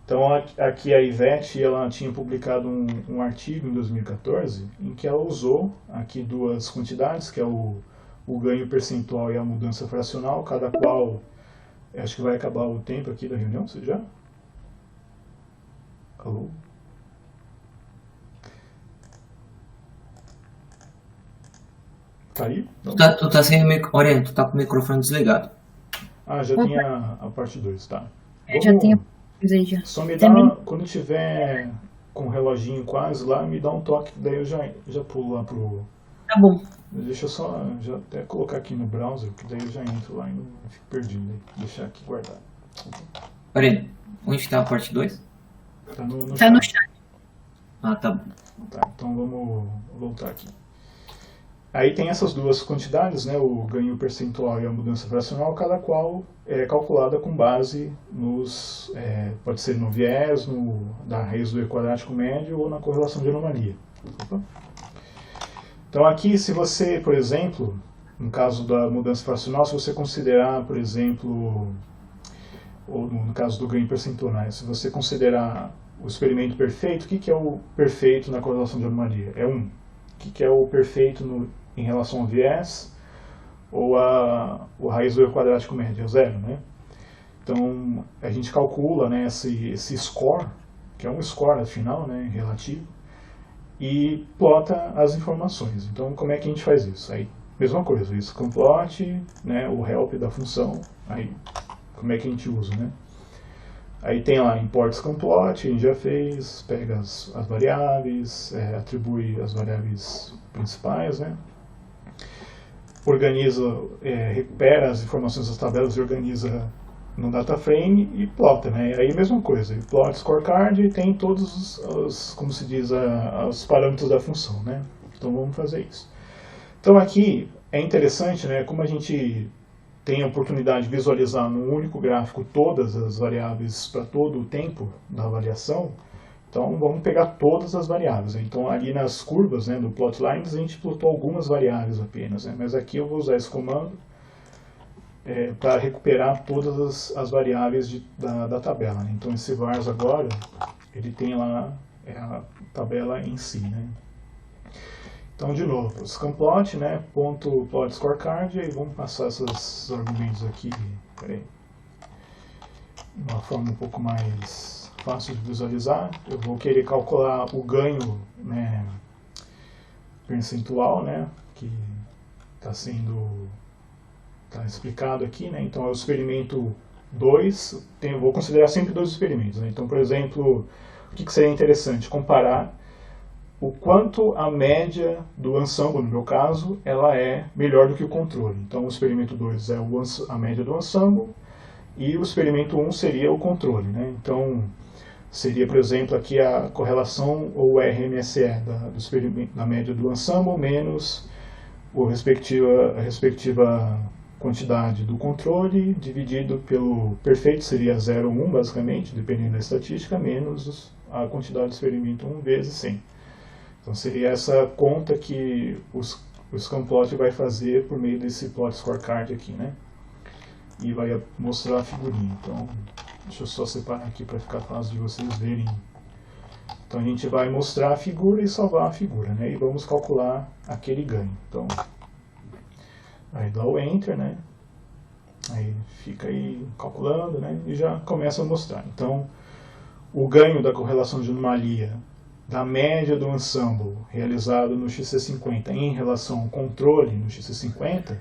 Então aqui a Ivete, ela tinha publicado um artigo em 2014 em que ela usou aqui duas quantidades, que é o ganho percentual e a mudança fracional, cada qual, acho que vai acabar o tempo aqui da reunião, você já? Alô? Tá aí? Tu tá sem Oriente, tu tá com o microfone desligado. Ah, já tem a parte 2, tá. Já tem já. Só me dá, quando tiver com o reloginho quase lá, me dá um toque, daí eu já pulo lá pro... Tá bom. Deixa eu só já até colocar aqui no browser, que daí eu já entro lá e não fico perdido, né? Deixar aqui guardado. Oriente, onde tá a parte 2? Tá no Tá no chat. Ah, tá bom. Tá, então vamos voltar aqui. Aí tem essas duas quantidades, né, o ganho percentual e a mudança fracional, cada qual é calculada com base pode ser no viés, da raiz do E quadrático médio ou na correlação de anomalia. Então aqui, se você, por exemplo, no caso da mudança fracional, se você considerar, por exemplo, ou no caso do ganho percentual, né, se você considerar o experimento perfeito, o que é o perfeito na correlação de anomalia? É 1. O que é o perfeito em relação ao viés ou o raiz do E quadrático médio? É 0, né? Então a gente calcula, né, esse score que é um score afinal, né, relativo, e plota as informações. Então, como é que a gente faz isso? Aí, mesma coisa, isso com plot, né, o help da função, aí como é que a gente usa, né? Aí tem lá imports com plot, a gente já fez, pega as variáveis, atribui as variáveis principais, né? Organiza, recupera as informações das tabelas e organiza no data frame e plota, né? Aí a mesma coisa, plot scorecard e tem todos os, como se diz, os parâmetros da função, né? Então vamos fazer isso. Então aqui é interessante, né? Como a gente tem a oportunidade de visualizar num único gráfico todas as variáveis para todo o tempo da avaliação, então vamos pegar todas as variáveis. Então ali nas curvas, né, do plotlines a gente plotou algumas variáveis apenas, né? Mas aqui eu vou usar esse comando para recuperar todas as variáveis da tabela, né? Então esse vars agora, ele tem lá a tabela em si, né? Então, de novo, scamplot, né, ponto plot scorecard, e vamos passar esses argumentos aqui, de uma forma um pouco mais fácil de visualizar. Eu vou querer calcular o ganho, né, percentual, né, que está explicado aqui, né. Então é o experimento 2, eu vou considerar sempre 2 experimentos, né. Então, por exemplo, o que seria interessante? Comparar o quanto a média do ensemble, no meu caso, ela é melhor do que o controle. Então o experimento 2 é a média do ensemble e o experimento 1 seria o controle, né? Então seria, por exemplo, aqui a correlação ou RMSE da média do ensemble menos a respectiva quantidade do controle dividido pelo perfeito, seria 0 ou 1 basicamente, dependendo da estatística, menos a quantidade do experimento 1 vezes 100. Então seria essa conta que o scamplot vai fazer por meio desse plot scorecard aqui, né? E vai mostrar a figurinha. Então, deixa eu só separar aqui para ficar fácil de vocês verem. Então a gente vai mostrar a figura e salvar a figura, né? E vamos calcular aquele ganho. Então, aí dá o Enter, né? Aí fica aí calculando, né? E já começa a mostrar. Então, o ganho da correlação de anomalia da média do ensemble realizado no XC50 em relação ao controle no XC50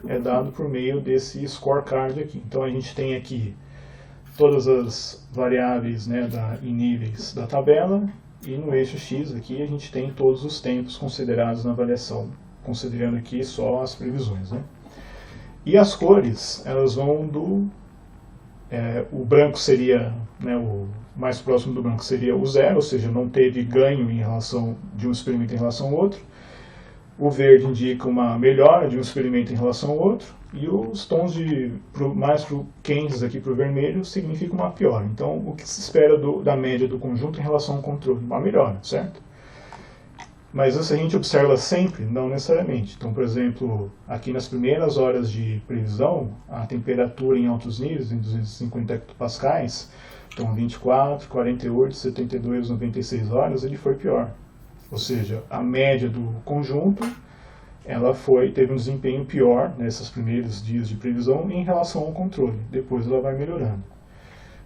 é dado por meio desse scorecard aqui. Então a gente tem aqui todas as variáveis, né, em níveis da tabela, e no eixo X aqui a gente tem todos os tempos considerados na avaliação, considerando aqui só as previsões, né? E as cores, elas vão o branco seria, né, o mais próximo do branco seria o 0, ou seja, não teve ganho em relação de um experimento em relação ao outro. O verde indica uma melhora de um experimento em relação ao outro. E os tons mais quentes aqui para o vermelho significam uma piora. Então, o que se espera da média do conjunto em relação ao controle? Uma melhora, certo? Mas isso a gente observa sempre? Não necessariamente. Então, por exemplo, aqui nas primeiras horas de previsão, a temperatura em altos níveis, em 250 hectopascais, então 24, 48, 72, 96 horas, ele foi pior. Ou seja, a média do conjunto, teve um desempenho pior nesses primeiros dias de previsão em relação ao controle. Depois ela vai melhorando.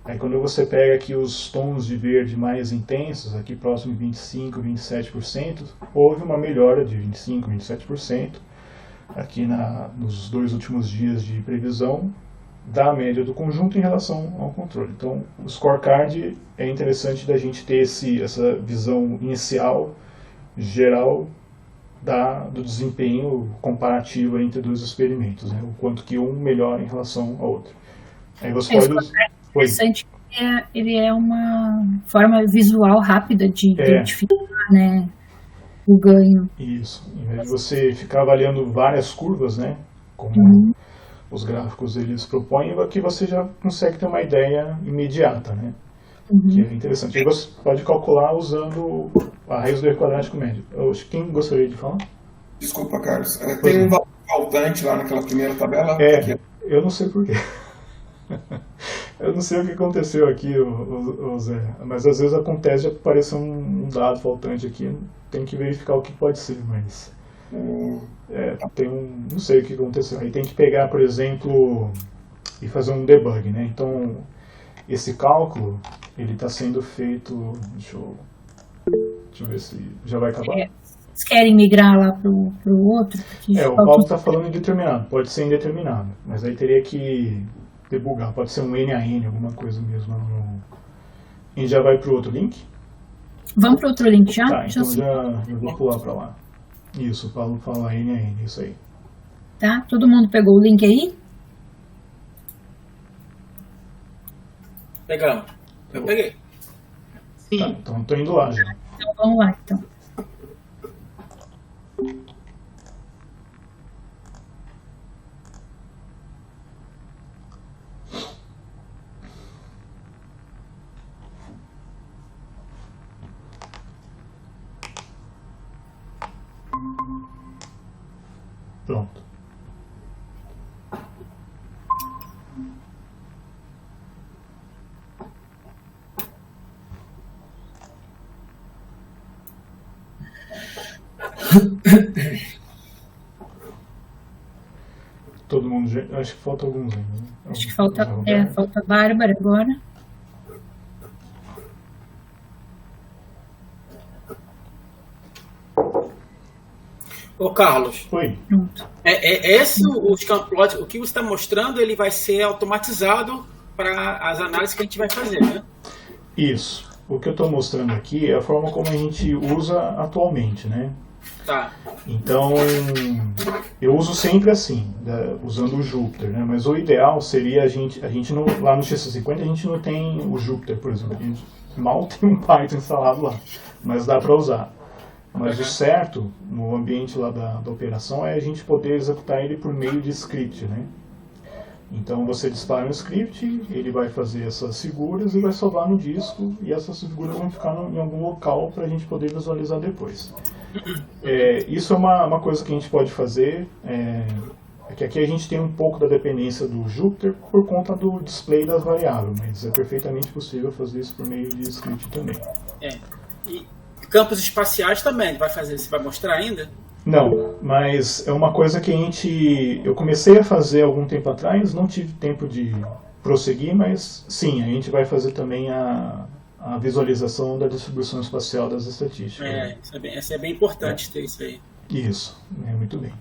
Aí quando você pega aqui os tons de verde mais intensos, aqui próximo de 25%, 27%, houve uma melhora de 25%, 27% aqui nos 2 últimos dias de previsão da média do conjunto em relação ao controle. Então, o scorecard é interessante da gente ter essa visão inicial, geral, do desempenho comparativo entre 2 experimentos, né? O quanto que um melhora em relação ao outro. Aí você pode... interessante, ele é uma forma visual rápida de identificar, né, o ganho. Isso, em vez de você ficar avaliando várias curvas, né, como os gráficos eles propõem, aqui você já consegue ter uma ideia imediata, né, que é interessante. Aí você pode calcular usando a raiz do erro quadrático médio. Quem gostaria de falar? Desculpa, Carlos. Tem um valor faltante lá naquela primeira tabela? Eu não sei porquê. Eu não sei o que aconteceu aqui, Zé, mas às vezes acontece de aparecer um dado faltante aqui, tem que verificar o que pode ser, mas não sei o que aconteceu. Aí tem que pegar, por exemplo, e fazer um debug, né? Então, esse cálculo, Ele está sendo feito... Deixa eu ver se já vai acabar. Vocês querem migrar lá pro outro? O Paulo está falando indeterminado, pode ser indeterminado, mas aí teria que debugar, pode ser um NaN, alguma coisa mesmo. E já vai pro outro link? Vamos pro outro link já? Tá, então eu vou pular para lá. Isso, o Paulo fala NaN, isso aí. Tá, todo mundo pegou o link aí? Pegamos. Eu peguei. Tá, então estou indo lá já. Então vamos lá, então. Pronto. Todo mundo já... Acho que falta alguns ainda, né? Acho que falta a Bárbara agora. Ô, Carlos, Oi. Pronto. esse o Scanplot, o que você está mostrando, ele vai ser automatizado para as análises que a gente vai fazer, né? Isso. O que eu estou mostrando aqui é a forma como a gente usa atualmente, né? Tá. Então, eu uso sempre assim, usando o Jupyter, né? Mas o ideal seria a gente não, lá no X50 a gente não tem o Jupyter, por exemplo, a gente mal tem um Python instalado lá, mas dá para usar. Mas o certo, no ambiente lá da operação, é a gente poder executar ele por meio de script, né? Então você dispara um script, ele vai fazer essas figuras e vai salvar no disco, e essas figuras vão ficar em algum local para a gente poder visualizar depois. Isso é uma coisa que a gente pode fazer, é que aqui a gente tem um pouco da dependência do Jupyter por conta do display das variáveis, mas é perfeitamente possível fazer isso por meio de script também. E campos espaciais também, vai fazer, você vai mostrar ainda? Não, mas é uma coisa que eu comecei a fazer algum tempo atrás, não tive tempo de prosseguir, mas sim, a gente vai fazer também a visualização da distribuição espacial das estatísticas. Isso é bem importante ter isso aí. Isso, muito bem.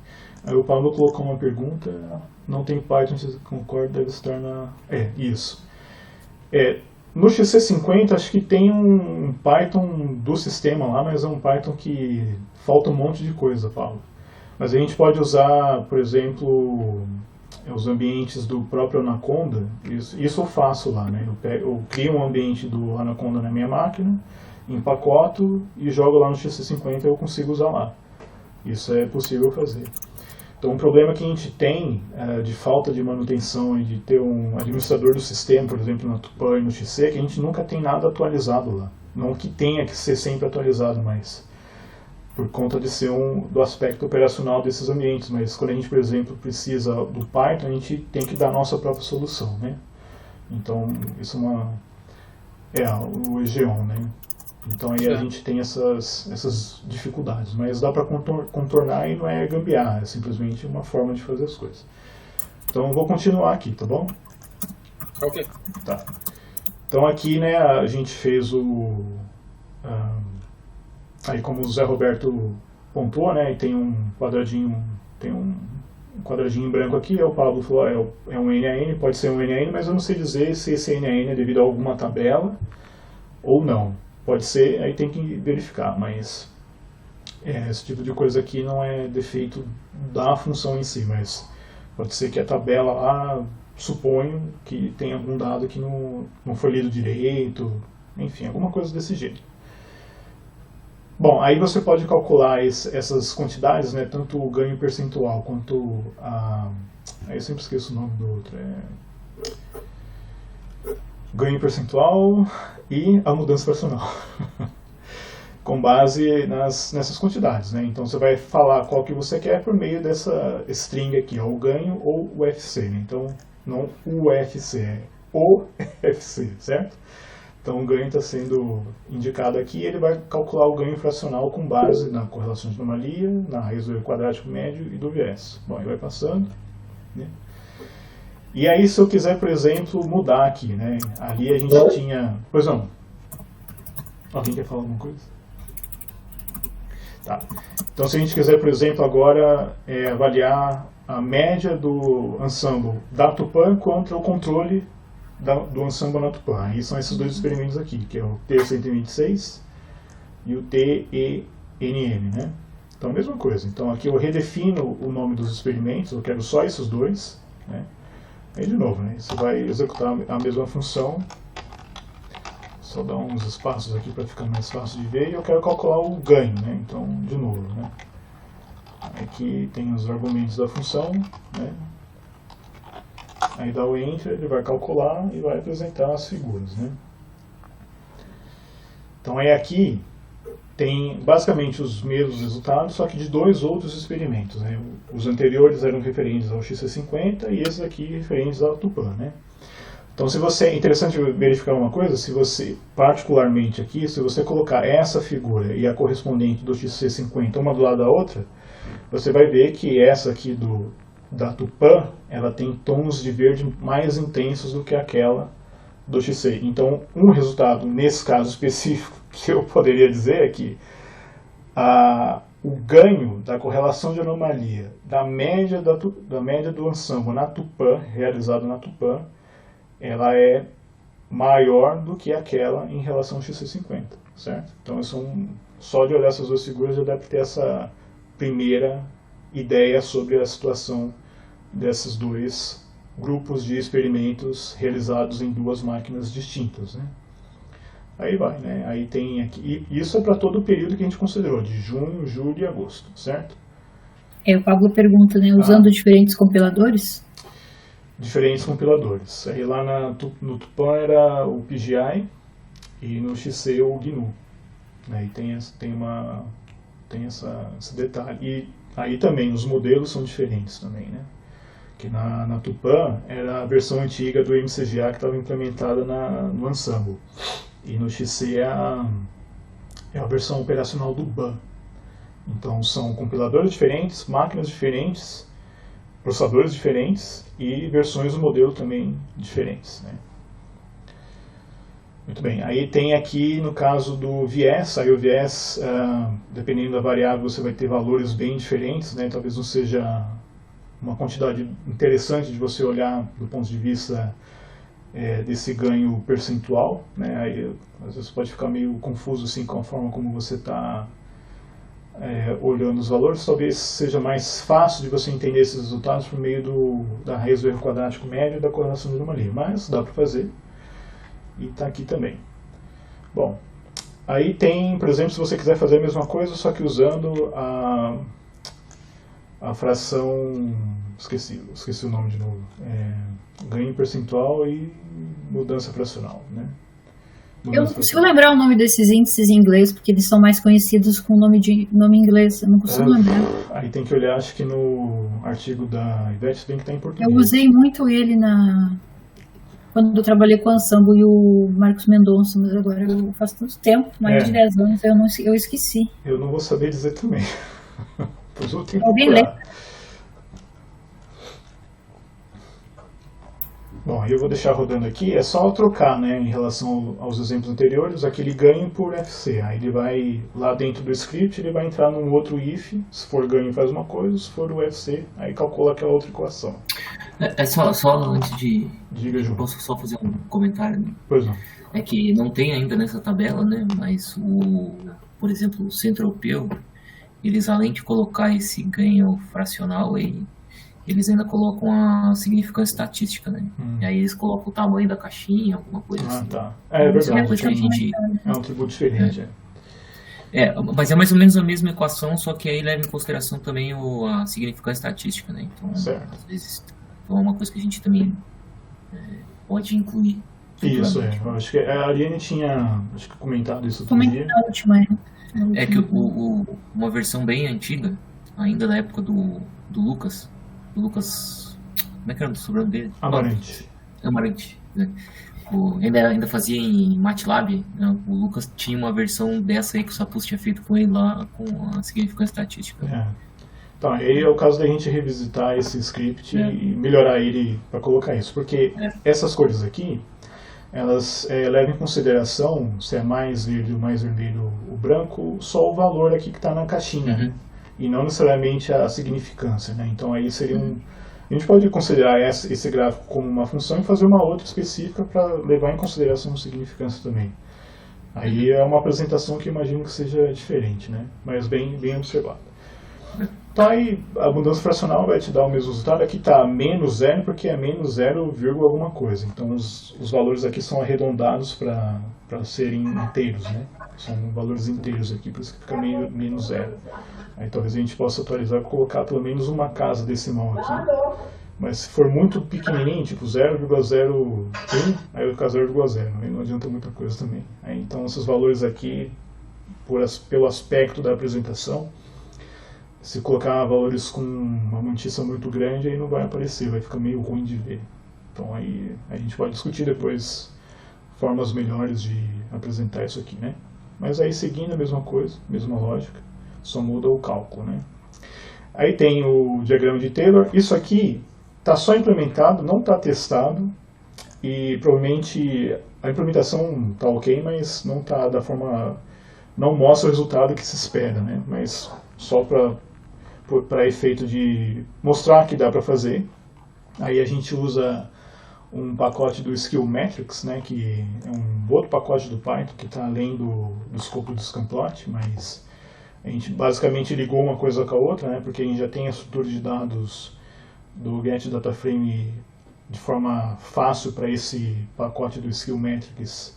Aí o Paulo colocou uma pergunta, não tem Python, você concorda, deve estar na... isso. No XC50 acho que tem um Python do sistema lá, mas é um Python que falta um monte de coisa, Paulo. Mas a gente pode usar, por exemplo, os ambientes do próprio Anaconda. Isso eu faço lá, né? Eu crio um ambiente do Anaconda na minha máquina, empacoto e jogo lá no XC50 e eu consigo usar lá. Isso é possível fazer. Então, um problema que a gente tem de falta de manutenção e de ter um administrador do sistema, por exemplo, na Tupã e no XC, é que a gente nunca tem nada atualizado lá. Não que tenha que ser sempre atualizado, mas por conta de ser do aspecto operacional desses ambientes. Mas quando a gente, por exemplo, precisa do Python, a gente tem que dar a nossa própria solução, né? Então, isso é o EGON, né? Então aí a gente tem essas dificuldades, mas dá para contornar e não é gambiarra, é simplesmente uma forma de fazer as coisas. Então eu vou continuar aqui, tá bom? Ok. Tá. Então aqui, né, a gente fez aí como o Zé Roberto pontuou, né, e tem um quadradinho em branco aqui, o Pablo falou, é um NaN, pode ser um NaN, mas eu não sei dizer se esse NaN é devido a alguma tabela ou não. Pode ser, aí tem que verificar, mas esse tipo de coisa aqui não é defeito da função em si, mas pode ser que a tabela lá, suponho que tem algum dado que não foi lido direito, enfim, alguma coisa desse jeito. Bom, aí você pode calcular essas quantidades, né, tanto o ganho percentual quanto aí eu sempre esqueço o nome do outro, ganho percentual e a mudança fracional, com base nessas quantidades, né? Então você vai falar qual que você quer por meio dessa string aqui, o ganho ou o FC, né? Então não o UFC, é o FC, certo? Então o ganho está sendo indicado aqui, ele vai calcular o ganho fracional com base na correlação de anomalia, na raiz do quadrático médio e do viés. Bom, ele vai passando, né? E aí, se eu quiser, por exemplo, mudar aqui, né? Ali a gente tinha... Pois não. Alguém quer falar alguma coisa? Tá. Então, se a gente quiser, por exemplo, agora avaliar a média do ensemble da Tupã contra o controle do ensemble na Tupã. Aí são esses dois experimentos aqui, que é o T126 e o TENM, né? Então, a mesma coisa. Então, aqui eu redefino o nome dos experimentos, eu quero só esses dois, né? Aí, de novo, né? Você vai executar a mesma função. Só dar uns espaços aqui para ficar mais fácil de ver. E eu quero calcular o ganho, né? Então, de novo, né? Aqui tem os argumentos da função, né? Aí dá o Enter, ele vai calcular e vai apresentar as figuras, né? Então, aí aqui tem basicamente os mesmos resultados, só que de dois outros experimentos, né? Os anteriores eram referentes ao XC50 e esses aqui referentes ao Tupã, né? Então, é interessante verificar uma coisa, se você, particularmente aqui, se você colocar essa figura e a correspondente do XC50 uma do lado da outra, você vai ver que essa aqui da Tupã, ela tem tons de verde mais intensos do que aquela do XC. Então, um resultado, nesse caso específico, que eu poderia dizer é que o ganho da correlação de anomalia da média do ensemble na Tupã, realizado na Tupã, ela é maior do que aquela em relação ao XC50, certo? Então, só de olhar essas duas figuras já deve ter essa primeira ideia sobre a situação desses dois grupos de experimentos realizados em duas máquinas distintas, né? Aí vai, né? Aí tem aqui, e isso é para todo o período que a gente considerou, de junho, julho e agosto, certo? O Pablo pergunta, né? Usando diferentes compiladores? Diferentes compiladores. Aí lá no Tupã era o PGI e no XC o GNU. Aí tem esse detalhe. E aí também os modelos são diferentes também, né? Que na Tupã era a versão antiga do MCGA que estava implementada no Ensemble. E no XC é a versão operacional do BAN. Então são compiladores diferentes, máquinas diferentes, processadores diferentes e versões do modelo também diferentes, né? Muito bem, aí tem aqui no caso do viés, aí o viés, dependendo da variável, você vai ter valores bem diferentes, né? Talvez não seja uma quantidade interessante de você olhar do ponto de vista desse ganho percentual, né? Aí às vezes pode ficar meio confuso assim com a forma como você está olhando os valores. Talvez seja mais fácil de você entender esses resultados por meio da raiz do erro quadrático médio e da correlação de anomalia, mas dá para fazer e está aqui também. Bom, aí tem, por exemplo, se você quiser fazer a mesma coisa, só que usando a fração, esqueci o nome de novo, ganho percentual e mudança fracional, né? Eu não consigo lembrar o nome desses índices em inglês, porque eles são mais conhecidos com nome inglês, eu não consigo lembrar. Aí tem que olhar, acho que no artigo da Ivete tem que estar em português. Eu usei muito ele quando eu trabalhei com o Ensemble e o Marcos Mendonça, mas agora eu faço tanto tempo, mais de 10 anos, eu esqueci. Eu não vou saber dizer também. Pois eu tenho que Alguém procurar. lê? Bom, eu vou deixar rodando aqui, é só trocar, né, em relação aos exemplos anteriores, aquele ganho por FC. Aí ele vai, lá dentro do script, ele vai entrar num outro if, se for ganho faz uma coisa, se for o FC, aí calcula aquela outra equação. Só antes de... Diga, João. Posso só fazer um comentário? Pois não. É que não tem ainda nessa tabela, né, mas por exemplo, o Centropeu, eles além de colocar esse ganho fracional aí, eles ainda colocam a significância estatística, né? E aí eles colocam o tamanho da caixinha, alguma coisa assim. Tá. É verdade. Coisa que a gente... É um tributo diferente, mas é mais ou menos a mesma equação, só que aí leva em consideração também a significância estatística, né? Então, às vezes, é uma coisa que a gente também pode incluir. Isso, eu acho que a Ariane tinha comentado isso outro dia. É que uma versão bem antiga, ainda da época do Lucas, como é que era o sobrenome dele? Amarante, né? Ainda fazia em MATLAB, né? O Lucas tinha uma versão dessa aí que o Sapus tinha feito com ele lá, com a significância estatística. Então, aí é o caso da gente revisitar esse script e melhorar ele para colocar isso, porque essas cores aqui, elas levam em consideração se é mais verde ou mais vermelho o branco, só o valor aqui que está na caixinha, né? E não necessariamente a significância, né? Então aí seria a gente pode considerar esse gráfico como uma função e fazer uma outra específica para levar em consideração a significância também. Aí é uma apresentação que imagino que seja diferente, né? Mas bem observada. Então aí a mudança fracional vai te dar o mesmo resultado. Aqui está menos 0 porque é menos 0, alguma coisa. Então os valores aqui são arredondados para serem inteiros, né? São valores inteiros aqui, por isso que fica menos 0. Aí talvez a gente possa atualizar e colocar pelo menos uma casa decimal aqui. Mas se for muito pequenininho, tipo 0,01, aí vai ficar 0,0. Aí não adianta muita coisa também. Aí, então esses valores aqui, pelo aspecto da apresentação, se colocar valores com uma mantiça muito grande, aí não vai aparecer, vai ficar meio ruim de ver. Então aí a gente pode discutir depois formas melhores de apresentar isso aqui, né? Mas aí seguindo a mesma coisa, mesma lógica, só muda o cálculo, né? Aí tem o diagrama de Taylor. Isso aqui está só implementado, não está testado, e provavelmente a implementação está ok, mas não está da forma, não mostra o resultado que se espera, né? Mas só para efeito de mostrar que dá para fazer. Aí a gente usa um pacote do Skillmetrics, né, que é um outro pacote do Python que está além do escopo do Scanplot, mas a gente basicamente ligou uma coisa com a outra, né, porque a gente já tem a estrutura de dados do getDataFrame de forma fácil para esse pacote do Skillmetrics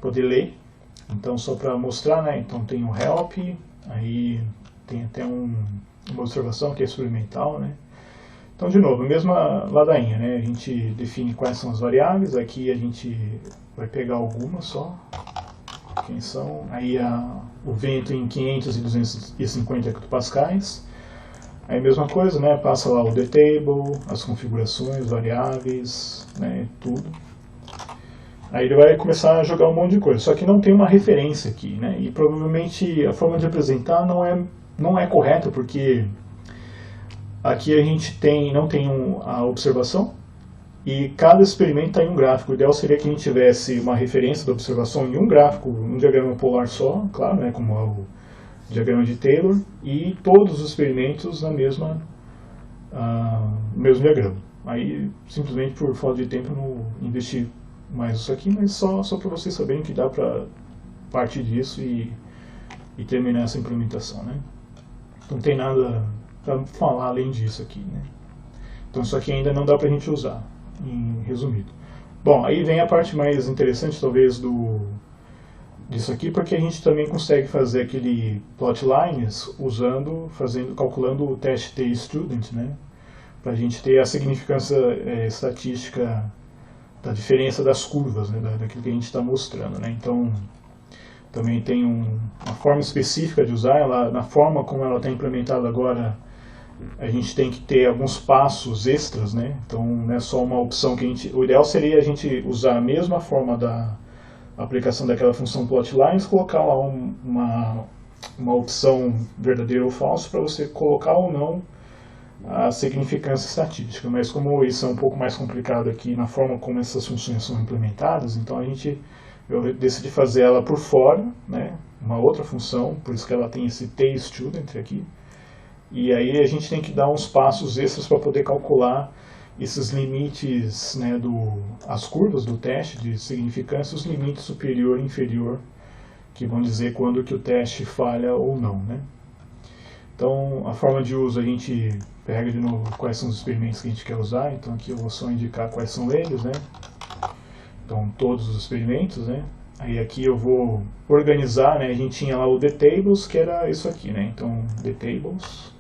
poder ler. Então só para mostrar, né, então tem o help, aí tem até uma observação que é experimental, né. Então, de novo, a mesma ladainha, né? A gente define quais são as variáveis, aqui a gente vai pegar algumas só, quem são, aí o vento em 500 e 250 hectopascais, aí a mesma coisa, né? Passa lá o dtable, as configurações, variáveis, né? Tudo. Aí ele vai começar a jogar um monte de coisa, só que não tem uma referência aqui, né? E provavelmente a forma de apresentar não é correta, porque aqui a gente não tem a observação e cada experimento está em um gráfico. O ideal seria que a gente tivesse uma referência da observação em um gráfico, um diagrama polar só, claro, né, como é o diagrama de Taylor, e todos os experimentos no mesmo diagrama. Aí, simplesmente por falta de tempo, eu não investi mais isso aqui, mas só para vocês saberem que dá para partir disso e terminar essa implementação, né? Não tem nada para falar além disso aqui, né? Então isso aqui ainda não dá para a gente usar, em resumido. Bom, aí vem a parte mais interessante talvez disso aqui, porque a gente também consegue fazer aquele plotlines calculando o teste t-student, né? Para a gente ter a significância estatística da diferença das curvas, né? Daquilo que a gente está mostrando, né? Então também tem uma forma específica de usar ela, na forma como ela está implementada agora. A gente tem que ter alguns passos extras, né? Então não é só uma opção que o ideal seria a gente usar a mesma forma da aplicação daquela função plotlines, colocar lá uma opção verdadeiro ou falso para você colocar ou não a significância estatística. Mas como isso é um pouco mais complicado aqui na forma como essas funções são implementadas, então eu decidi fazer ela por fora, né? Uma outra função, por isso que ela tem esse t-student aqui. E aí a gente tem que dar uns passos extras para poder calcular esses limites, né, as curvas do teste de significância, os limites superior e inferior, que vão dizer quando que o teste falha ou não, né? Então a forma de uso a gente pega de novo quais são os experimentos que a gente quer usar, então aqui eu vou só indicar quais são eles, né? Então todos os experimentos, né? Aí aqui eu vou organizar, né? A gente tinha lá o dtables, que era isso aqui, né? Então dtables,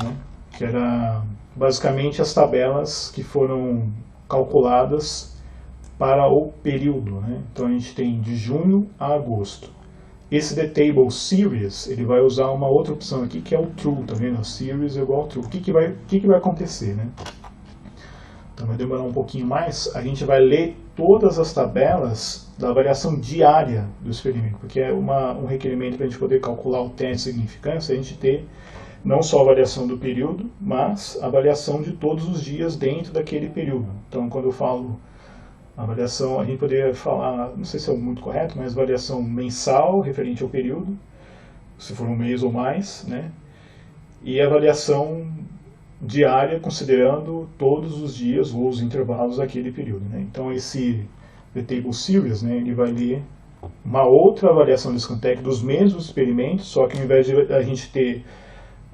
né? Que era basicamente as tabelas que foram calculadas para o período, né? Então a gente tem de junho a agosto. Esse dtable series, ele vai usar uma outra opção aqui que é o true, tá vendo? Series é igual ao true. O que vai acontecer, né? então vai demorar um pouquinho mais, a gente vai ler todas as tabelas da avaliação diária do experimento, porque é um requerimento para a gente poder calcular o teste de significância, a gente ter não só a avaliação do período, mas a avaliação de todos os dias dentro daquele período. Então, quando eu falo avaliação, a gente poderia falar, não sei se é muito correto, mas avaliação mensal referente ao período, se for um mês ou mais, né? E avaliação diária, considerando todos os dias ou os intervalos daquele período, né? Então, esse The Table Series, né, ele vai ler uma outra avaliação do Scantec dos mesmos experimentos, só que ao invés de a gente ter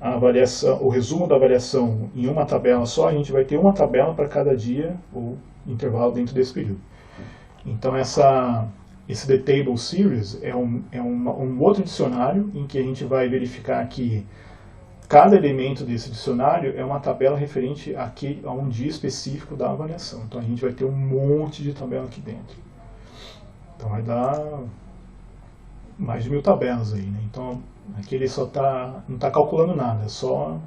a avaliação, o resumo da avaliação em uma tabela só, a gente vai ter uma tabela para cada dia ou intervalo dentro desse período. Então, esse The Table Series é um outro dicionário em que a gente vai verificar que cada elemento desse dicionário é uma tabela referente a um dia específico da avaliação. Então a gente vai ter um monte de tabela aqui dentro. Então vai dar mais de 1000 tabelas aí, né? Então aqui ele só não está calculando nada, só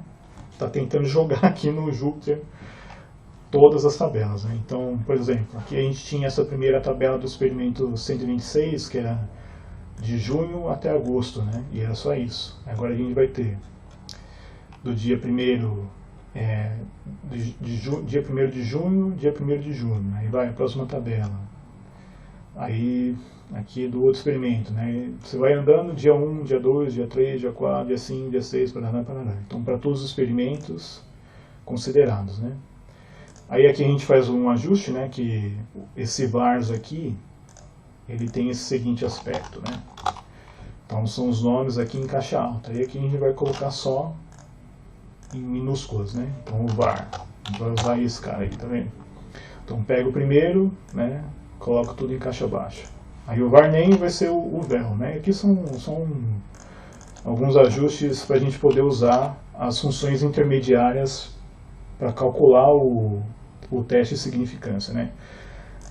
está tentando jogar aqui no Jupyter todas as tabelas, né? Então, por exemplo, aqui a gente tinha essa primeira tabela do experimento 126, que era de junho até agosto, né? E era só isso. Agora a gente vai ter do dia 1º dia 1º de junho, dia 1º de junho. Aí vai a próxima tabela. Aí, aqui do outro experimento, né? Você vai andando dia 1, dia 2, dia 3, dia 4, dia 5, dia 6, parará. Então, para todos os experimentos considerados, né? Aí aqui a gente faz um ajuste, né? Que esse vars aqui, ele tem esse seguinte aspecto, né? Então, são os nomes aqui em caixa alta. Aí aqui a gente vai colocar só em minúsculas, né? Então o var, a gente vai usar esse cara aí, tá vendo? Então pega o primeiro, né? Coloca tudo em caixa baixa. Aí o var name vai ser o vel, né? Aqui são alguns ajustes para a gente poder usar as funções intermediárias para calcular o teste de significância, né?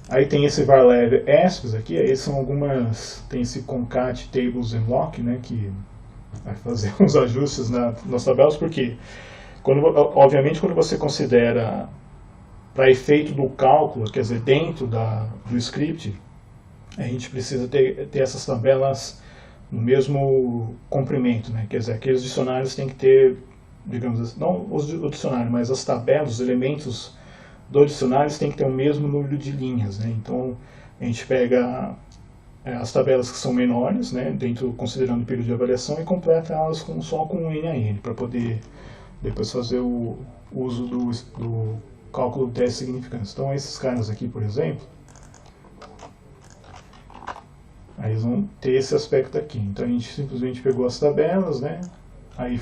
Aí tem esse varlev asps aqui, aí são tem esse concat tables and lock, né? Que vai fazer uns ajustes nas tabelas, porque obviamente quando você considera para efeito do cálculo, quer dizer, dentro do script, a gente precisa ter essas tabelas no mesmo comprimento, né? Quer dizer, aqueles dicionários têm que ter, digamos assim, não o dicionário, mas as tabelas, os elementos do dicionário têm que ter o mesmo número de linhas, né? Então a gente pega as tabelas que são menores, né, considerando o período de avaliação, e completa elas só com o NaN, para poder depois fazer o uso do cálculo do teste de significância. Então esses caras aqui, por exemplo, aí eles vão ter esse aspecto aqui. Então a gente simplesmente pegou as tabelas, né, aí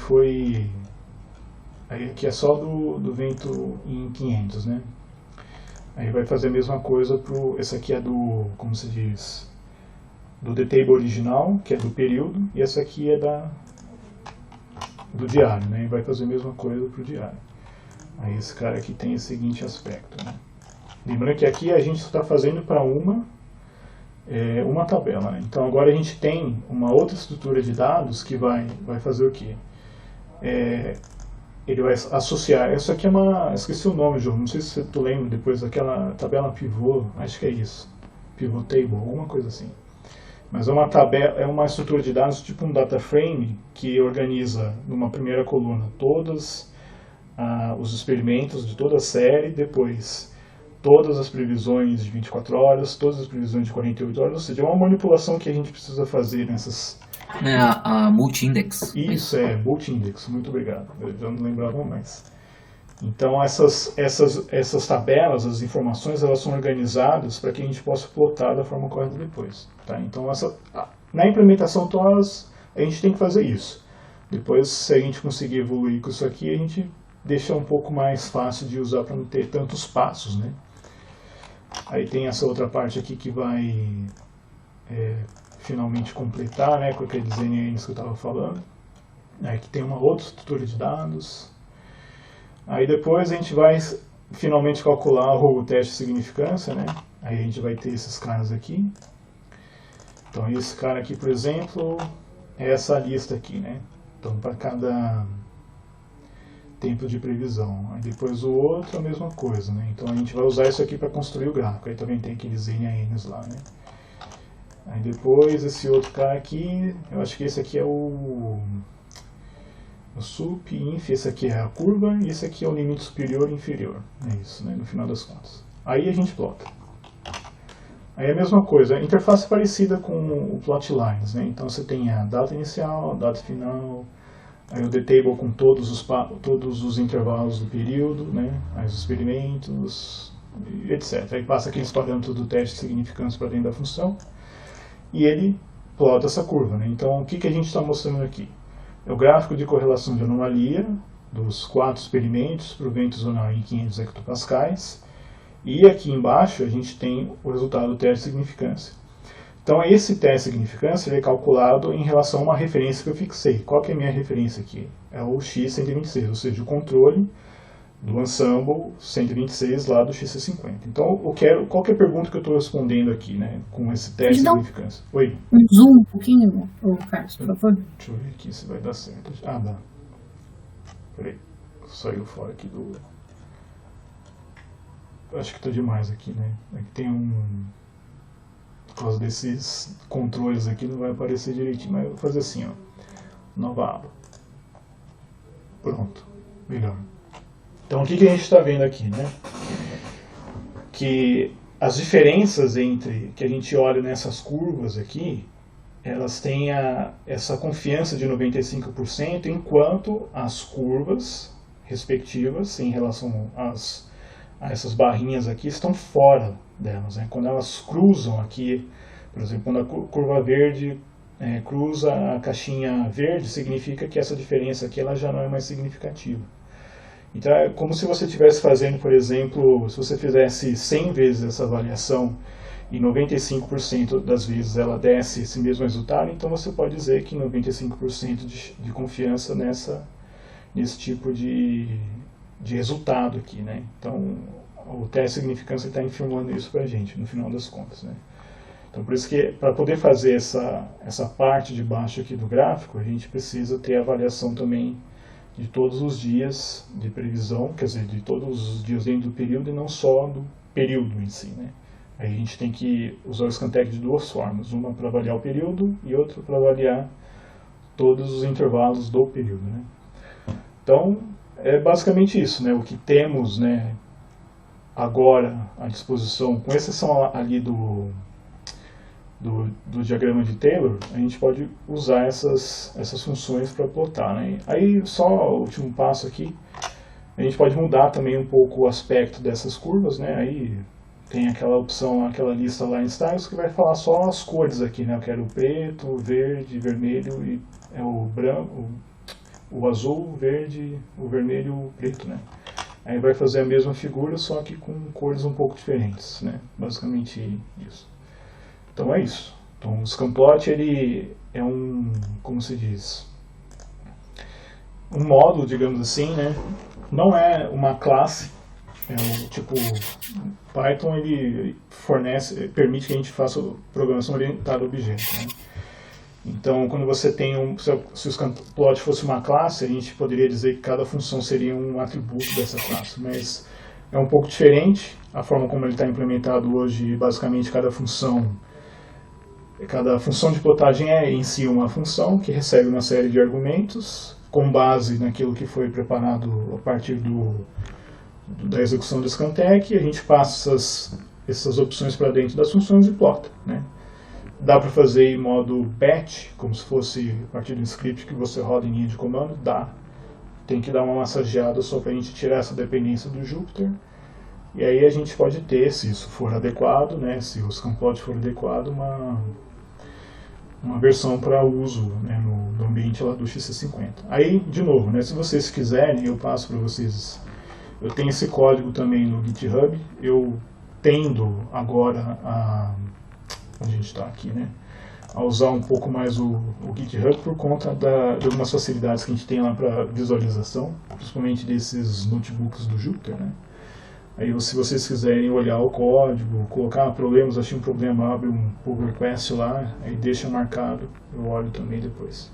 aqui é só do vento em 500, né, aí vai fazer a mesma coisa esse aqui é como se diz, do The Table original, que é do período, e essa aqui é do diário, né? E vai fazer a mesma coisa para o diário. Aí esse cara aqui tem esse seguinte aspecto, né? Lembrando que aqui a gente está fazendo para uma tabela, né? Então agora a gente tem uma outra estrutura de dados que vai fazer o quê? Ele vai associar, isso aqui esqueci o nome, João, não sei se tu lembra depois daquela tabela pivô, acho que é isso, pivot table, alguma coisa assim. Mas é uma estrutura de dados tipo um data frame que organiza numa primeira coluna todos os experimentos de toda a série, depois todas as previsões de 24 horas, todas as previsões de 48 horas, ou seja, é uma manipulação que a gente precisa fazer nessas... A multi-index. Isso, multi-index, muito obrigado, eu já não lembrava mais. Então essas tabelas, as informações, elas são organizadas para que a gente possa plotar da forma correta depois. Tá? Então na implementação TOS a gente tem que fazer isso. Depois, se a gente conseguir evoluir com isso aqui, a gente deixa um pouco mais fácil de usar para não ter tantos passos, né? Aí tem essa outra parte aqui que vai finalmente completar, né, com aqueles NNs que eu estava falando. Aí aqui tem uma outra estrutura de dados. Aí depois a gente vai finalmente calcular o teste de significância, né? Aí a gente vai ter esses caras aqui. Então esse cara aqui, por exemplo, é essa lista aqui, né? Então para cada tempo de previsão. Aí depois o outro, a mesma coisa, né? Então a gente vai usar isso aqui para construir o gráfico. Aí também tem aqueles NANs lá, né? Aí depois esse outro cara aqui, eu acho que esse aqui é o sup, inf, esse aqui é a curva e esse aqui é o limite superior e inferior. É isso, né? No final das contas. Aí a gente plota. Aí a mesma coisa, a interface é parecida com o Plotlines, né? Então você tem a data inicial, a data final, aí o dtable com todos os intervalos do período, né? Aí os experimentos, etc. Aí passa aqueles parâmetros do teste de significância para dentro da função e ele plota essa curva, né? Então o que a gente está mostrando aqui? É o gráfico de correlação de anomalia dos 4 experimentos para o vento zonal em 500 hectopascais. E aqui embaixo a gente tem o resultado do teste de significância. Então esse teste de significância ele é calculado em relação a uma referência que eu fixei. Qual que é a minha referência aqui? É o X126, ou seja, o controle do ensemble 126 lá do XC50. Então qual que é a pergunta que eu estou respondendo aqui, né, com esse teste de significância? Oi? Um zoom um pouquinho, Carlos, por favor. Deixa eu ver aqui se vai dar certo. Ah, dá. Peraí, saiu fora aqui do... Acho que está demais aqui, né? Aqui tem por causa desses controles aqui não vai aparecer direitinho, mas eu vou fazer assim, ó. Nova aba. Pronto. Melhor. Então o que a gente está vendo aqui, né? Que as diferenças entre que a gente olha nessas curvas aqui, elas têm essa confiança de 95%, enquanto as curvas respectivas em relação a essas barrinhas aqui estão fora delas, né? Quando elas cruzam aqui, por exemplo, quando a curva verde cruza a caixinha verde, significa que essa diferença aqui ela já não é mais significativa. Então é como se você estivesse fazendo, por exemplo, se você fizesse 100 vezes essa avaliação e 95% das vezes ela desse esse mesmo resultado, então você pode dizer que 95% de confiança nesse tipo de resultado aqui, né? Então o teste de significância está informando isso para a gente, no final das contas, né? Então por isso que para poder fazer essa parte de baixo aqui do gráfico, a gente precisa ter a avaliação também de todos os dias de previsão, quer dizer, de todos os dias dentro do período e não só do período em si, né? Aí a gente tem que usar o Scan-Tech de duas formas, uma para avaliar o período e outra para avaliar todos os intervalos do período, né? Então é basicamente isso, né? O que temos, né, agora à disposição, com exceção ali do diagrama de Taylor, a gente pode usar essas funções para plotar, né? Aí só o último passo aqui, a gente pode mudar também um pouco o aspecto dessas curvas, né? Aí tem aquela opção, aquela lista lá em Styles que vai falar só as cores aqui, né? Eu quero o preto, o verde, vermelho e o branco, o azul, o verde, o vermelho e o preto, né? Aí vai fazer a mesma figura, só que com cores um pouco diferentes, né? Basicamente isso. Então é isso. Então o Scanplot, ele é como se diz, um módulo, digamos assim, né? Não é uma classe, tipo, Python ele permite que a gente faça programação orientada a objeto, né? Então, quando você tem se o Scanplot fosse uma classe, a gente poderia dizer que cada função seria um atributo dessa classe, mas é um pouco diferente a forma como ele está implementado hoje. Basicamente, cada função de plotagem é em si uma função que recebe uma série de argumentos com base naquilo que foi preparado a partir da execução do Scan-Tech, e a gente passa essas opções para dentro das funções e plota, né? Dá para fazer em modo batch, como se fosse a partir de um script que você roda em linha de comando? Dá. Tem que dar uma massageada só para a gente tirar essa dependência do Jupyter. E aí a gente pode ter, se isso for adequado, né, se o Scanplot for adequado, uma versão para uso, né, no ambiente lá do XC50. Aí, de novo, né, se vocês quiserem, eu passo para vocês. Eu tenho esse código também no GitHub. Eu tendo agora a gente está aqui, né, a usar um pouco mais o GitHub por conta de algumas facilidades que a gente tem lá para visualização, principalmente desses notebooks do Jupyter, né. Aí, se vocês quiserem olhar o código, colocar problemas, achei um problema, abre um pull request lá, aí deixa marcado, eu olho também depois.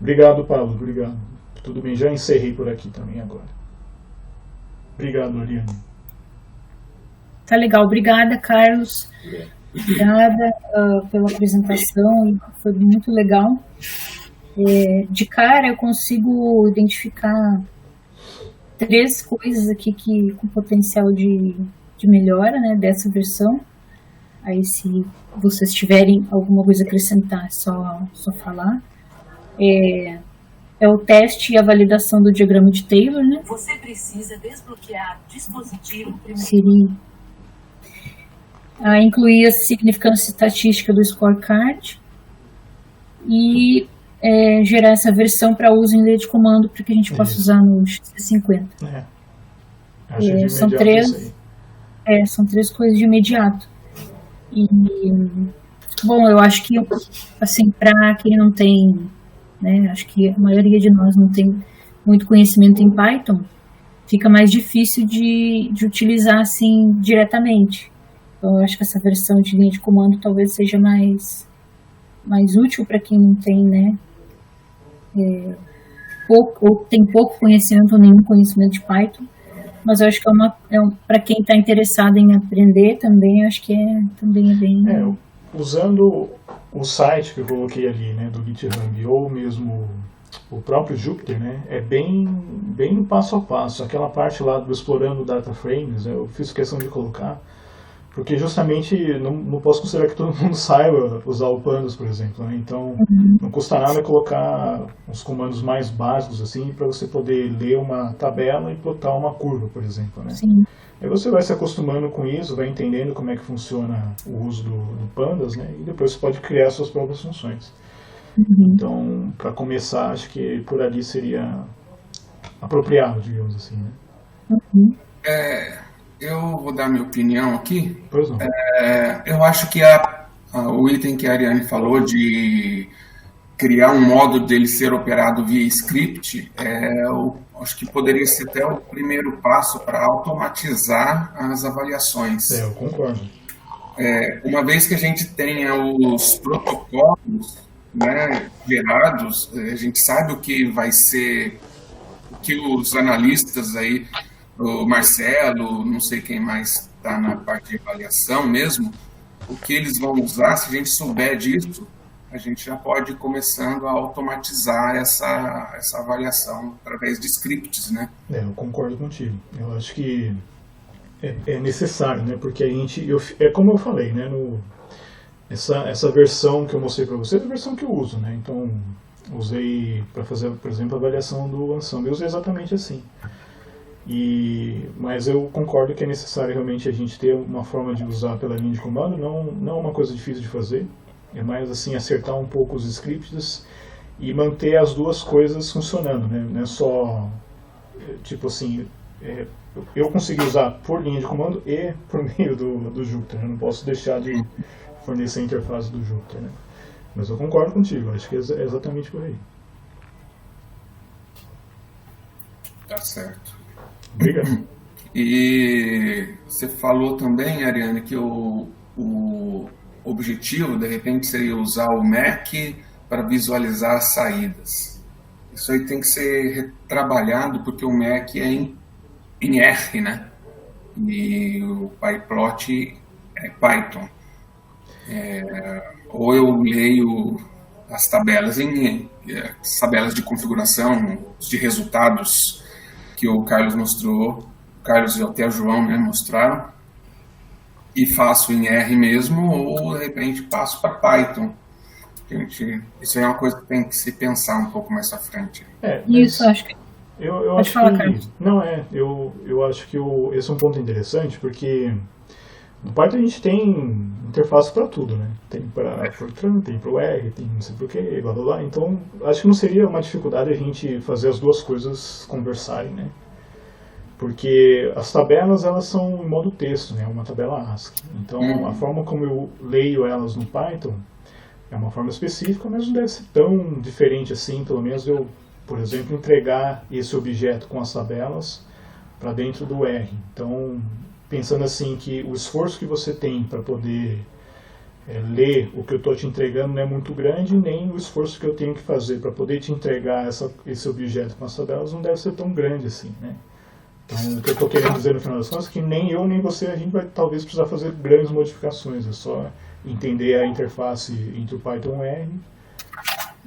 Obrigado, Pablo, obrigado. Tudo bem, já encerrei por aqui também agora. Obrigado, Ariane. Tá legal, obrigada, Carlos. Obrigada pela apresentação, foi muito legal. De cara eu consigo identificar 3 coisas aqui com potencial de melhora, né, dessa versão. Aí se vocês tiverem alguma coisa a acrescentar, é só falar. É o teste e a validação do diagrama de Taylor, né? Você precisa desbloquear o dispositivo primeiro. Seria incluir a significância estatística do scorecard e gerar essa versão para uso em linha de comando para que a gente possa usar no XC50. São 3 coisas de imediato. E, bom, eu acho que, assim, para quem não tem, né, acho que a maioria de nós não tem muito conhecimento em Python, fica mais difícil de utilizar, assim, diretamente. Então, eu acho que essa versão de linha de comando talvez seja mais útil para quem não tem, né, ou tem pouco conhecimento ou nenhum conhecimento de Python. Mas eu acho que para quem está interessado em aprender também, eu acho que também é bem... Usando o site que eu coloquei ali, né, do GitHub, ou mesmo o próprio Jupyter, né, é bem no passo a passo. Aquela parte lá do explorando data frames, eu fiz questão de colocar, porque justamente não posso considerar que todo mundo saiba usar o Pandas, por exemplo, né? Então não custa nada colocar uns comandos mais básicos assim para você poder ler uma tabela e plotar uma curva, por exemplo, né? Sim. Aí você vai se acostumando com isso, vai entendendo como é que funciona o uso do Pandas, né? E depois você pode criar suas próprias funções. Então, para começar, acho que por ali seria apropriado, digamos assim, né? Eu vou dar minha opinião aqui. Pois não. Eu acho que o item que a Ariane falou de criar um modo dele ser operado via script, acho que poderia ser até o primeiro passo para automatizar as avaliações. Eu concordo. Uma vez que a gente tenha os protocolos, né, gerados, a gente sabe o que vai ser, o que os analistas aí, o Marcelo, não sei quem mais está na parte de avaliação mesmo, o que eles vão usar, se a gente souber disso, a gente já pode ir começando a automatizar essa avaliação através de scripts, né? Eu concordo contigo. Eu acho que é necessário, né? Porque como eu falei, né? Essa versão que eu mostrei para vocês é a versão que eu uso, né? Então, usei para fazer, por exemplo, a avaliação do Anselmo. Eu usei exatamente assim. Mas eu concordo que é necessário realmente a gente ter uma forma de usar pela linha de comando, não é uma coisa difícil de fazer, é mais assim acertar um pouco os scripts e manter as duas coisas funcionando, né? Não é só tipo assim, eu consegui usar por linha de comando e por meio do Jupyter, né? Não posso deixar de fornecer a interface do Jupyter, né? Mas eu concordo contigo, acho que é exatamente por aí. Tá certo. Obrigado. E você falou também, Ariane, que o objetivo, de repente, seria usar o Mac para visualizar as saídas. Isso aí tem que ser retrabalhado, porque o Mac é em R, né? E o PyPlot é Python. Ou eu leio as tabelas as tabelas de configuração, de resultados que o Carlos mostrou, o Carlos e até o João, né, mostraram, e faço em R mesmo, ou de repente passo para Python. Isso é uma coisa que tem que se pensar um pouco mais à frente. Isso, acho que... Eu Pode acho falar, que... Carlos. Não, eu acho que esse é um ponto interessante, porque no Python a gente tem interface para tudo, né? Tem para Fortran, tem para o R, tem não sei por quê, blá blá blá. Então, acho que não seria uma dificuldade a gente fazer as duas coisas conversarem, né? Porque as tabelas, elas são em modo texto, né? Uma tabela ASCII. Então, a forma como eu leio elas no Python é uma forma específica, mas não deve ser tão diferente assim, pelo menos eu, por exemplo, entregar esse objeto com as tabelas para dentro do R. Então, pensando assim que o esforço que você tem para poder ler o que eu estou te entregando não é muito grande, nem o esforço que eu tenho que fazer para poder te entregar esse objeto com as tabelas não deve ser tão grande assim, né? Então, o que eu estou querendo dizer no final das contas é que nem eu nem você, a gente vai talvez precisar fazer grandes modificações, é só entender a interface entre o Python R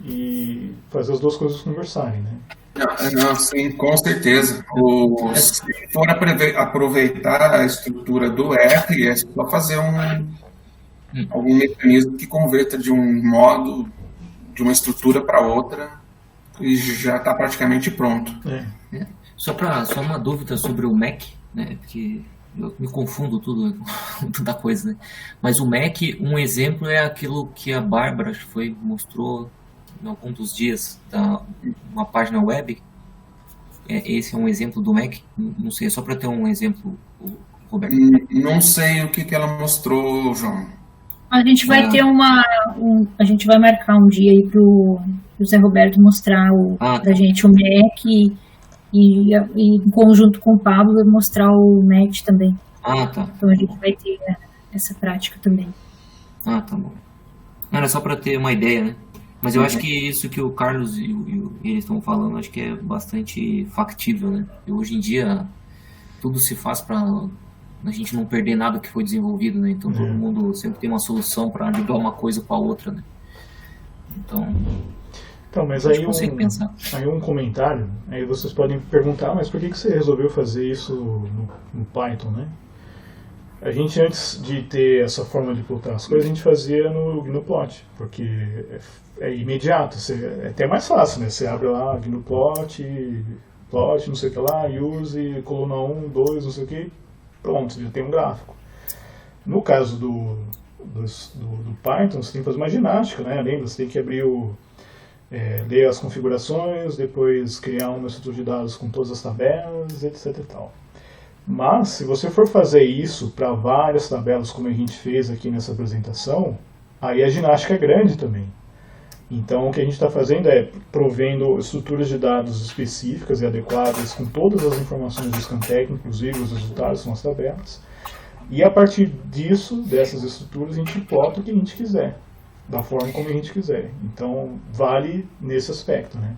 e fazer as duas coisas conversarem, né? Não, sim, com certeza. Se for aproveitar a estrutura do R, é só fazer algum mecanismo que converta de um modo, de uma estrutura para outra, e já está praticamente pronto. Só uma dúvida sobre o Mac, né? Porque eu me confundo tudo, tanta coisa, né? Mas o Mac, um exemplo é aquilo que a Bárbara mostrou em algum dos dias, uma página web. Esse é um exemplo do Mac? Não sei, é só para ter um exemplo, Roberto. Não sei o que ela mostrou, João. A gente vai ter a gente vai marcar um dia aí pro Zé Roberto mostrar pra gente o Mac e em conjunto com o Pablo mostrar o Match também. Tá. Então a gente vai ter essa prática também. Tá bom. Era só para ter uma ideia, né? Mas eu acho que isso que o Carlos e eles estão falando, acho que é bastante factível, né? E hoje em dia tudo se faz para a gente não perder nada que foi desenvolvido, né? Então todo mundo sempre tem uma solução para ligar uma coisa com a outra, né? Então mas aí um comentário, aí vocês podem perguntar, mas por que você resolveu fazer isso no Python, né? A gente, antes de ter essa forma de plotar as coisas, a gente fazia no GNUplot, porque é imediato, é até mais fácil, né? Você abre lá GNUplot, plot, não sei o que lá, use, coluna 1, 2, não sei o que, pronto, já tem um gráfico. No caso do Python, você tem que fazer uma ginástica, né? Lembra, você tem que abrir ler as configurações, depois criar uma estrutura de dados com todas as tabelas, etc e tal. Mas, se você for fazer isso para várias tabelas, como a gente fez aqui nessa apresentação, aí a ginástica é grande também. Então, o que a gente está fazendo é provendo estruturas de dados específicas e adequadas com todas as informações do Scantek, inclusive os resultados são as tabelas. E a partir disso, dessas estruturas, a gente plota o que a gente quiser, da forma como a gente quiser. Então, vale nesse aspecto, né?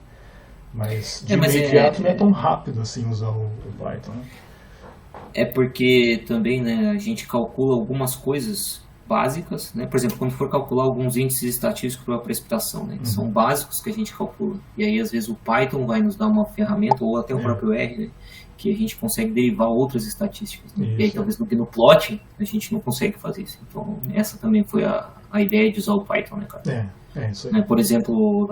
Mas de imediato não é tão rápido assim usar o Python, né? É porque também, né, a gente calcula algumas coisas básicas, né? Por exemplo, quando for calcular alguns índices estatísticos para a precipitação, né, que são básicos que a gente calcula. E aí, às vezes, o Python vai nos dar uma ferramenta, ou até o próprio R, né, que a gente consegue derivar outras estatísticas. Né? E aí, talvez no GNUplot, a gente não consegue fazer isso. Então, essa também foi a ideia de usar o Python, né, cara? Isso aí. Por exemplo,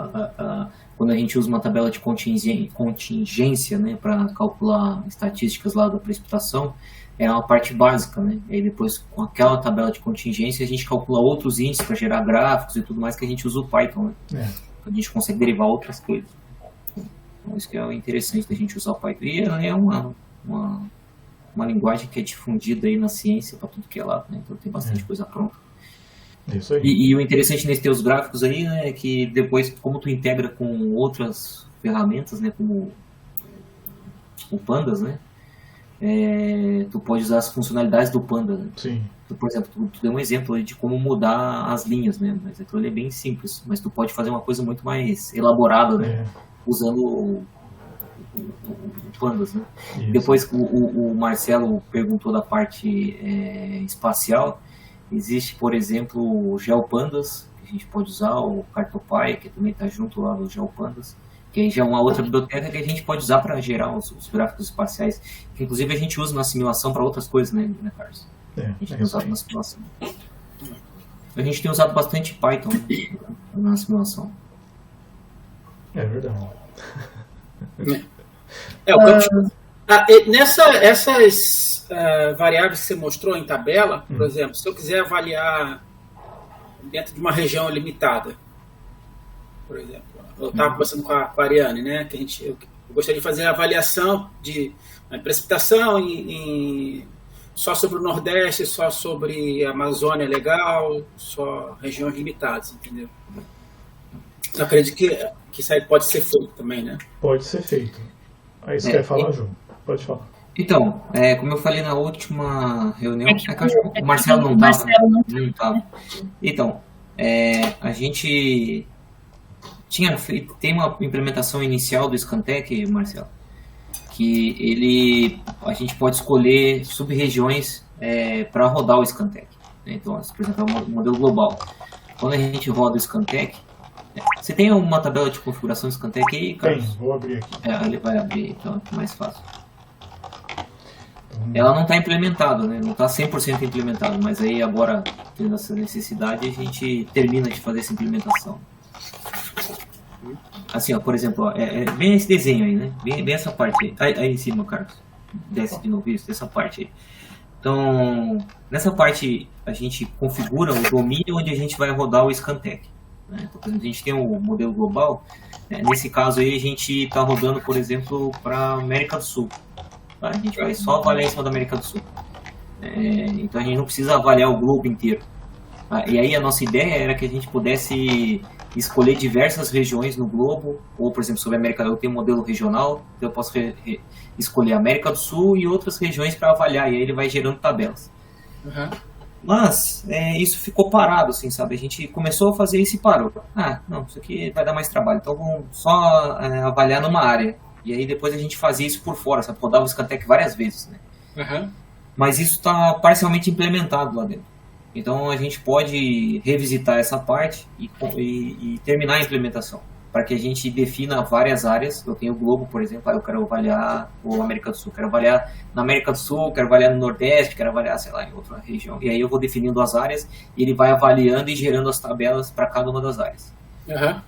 quando a gente usa uma tabela de contingência, né, para calcular estatísticas lá da precipitação, é uma parte básica, né? E aí depois, com aquela tabela de contingência, a gente calcula outros índices para gerar gráficos e tudo mais, que a gente usa o Python, né? A gente consegue derivar outras coisas. Então, isso que é o interessante da gente usar o Python. E é uma linguagem que é difundida aí na ciência para tudo que é lá, né? Então tem bastante coisa pronta. Isso aí. E o interessante nesses teus gráficos aí, né, é que depois, como tu integra com outras ferramentas, né, como o Pandas, né, tu pode usar as funcionalidades do Pandas. Né? Sim. Por exemplo, tu deu um exemplo aí de como mudar as linhas, né, mas aquilo é bem simples, mas tu pode fazer uma coisa muito mais elaborada, né, usando o Pandas, né. Depois o Marcelo perguntou da parte espacial. Existe, por exemplo, o GeoPandas, que a gente pode usar, o Cartopy, que também está junto lá do GeoPandas, que aí já é uma outra biblioteca que a gente pode usar para gerar os gráficos espaciais, que inclusive a gente usa na simulação para outras coisas, né, Carlos? A gente tem usado na simulação. A gente tem usado bastante Python na simulação. É verdade. Essas variáveis que você mostrou em tabela, por exemplo, se eu quiser avaliar dentro de uma região limitada, por exemplo, eu estava conversando com a Ariane, né, que eu gostaria de fazer a avaliação de precipitação só sobre o Nordeste, só sobre a Amazônia legal, só regiões limitadas, entendeu? Eu acredito que isso aí pode ser feito também, né? Pode ser feito. Aí você quer falar, João? Pode falar. Então, como eu falei na última reunião, É que que eu acho que o Marcelo não o estava. Marcelo não Não estava. Então, a gente tem uma implementação inicial do Scantec, Marcelo, que a gente pode escolher sub-regiões para rodar o Scantec. Né? Então, por exemplo, é um modelo global. Quando a gente roda o Scantec, você tem uma tabela de configuração do Scantec aí, Carlos? Tem, vou abrir aqui. Ele vai abrir, então é mais fácil. Ela não está implementada, né? Não está 100% implementada, mas aí agora, tendo essa necessidade, a gente termina de fazer essa implementação. Assim, ó, por exemplo, ó, bem esse desenho aí, né? Bem essa parte aí em cima, Carlos. Desce de novo isso, essa parte aí. Então, nessa parte a gente configura o domínio onde a gente vai rodar o Scantec. Né? Então, por exemplo, a gente tem o modelo global. Nesse caso aí, a gente está rodando, por exemplo, para a América do Sul. Tá? A gente vai só avaliar em cima da América do Sul. Então, a gente não precisa avaliar o globo inteiro. Tá? E aí, a nossa ideia era que a gente pudesse escolher diversas regiões no globo, ou, por exemplo, sobre a América do Sul, eu tenho um modelo regional, então eu posso escolher a América do Sul e outras regiões para avaliar, e aí ele vai gerando tabelas. Uhum. Mas isso ficou parado, assim, sabe? A gente começou a fazer isso e parou. Não, isso aqui vai dar mais trabalho, então vamos só avaliar numa área. E aí depois a gente fazia isso por fora, sabe? Rodava o Scantec várias vezes, né? Uhum. Mas isso está parcialmente implementado lá dentro. Então a gente pode revisitar essa parte e terminar a implementação, para que a gente defina várias áreas. Eu tenho o globo, por exemplo, eu quero avaliar o América do Sul, quero avaliar na América do Sul, quero avaliar no Nordeste, quero avaliar, sei lá, em outra região. E aí eu vou definindo as áreas e ele vai avaliando e gerando as tabelas para cada uma das áreas. Uhum.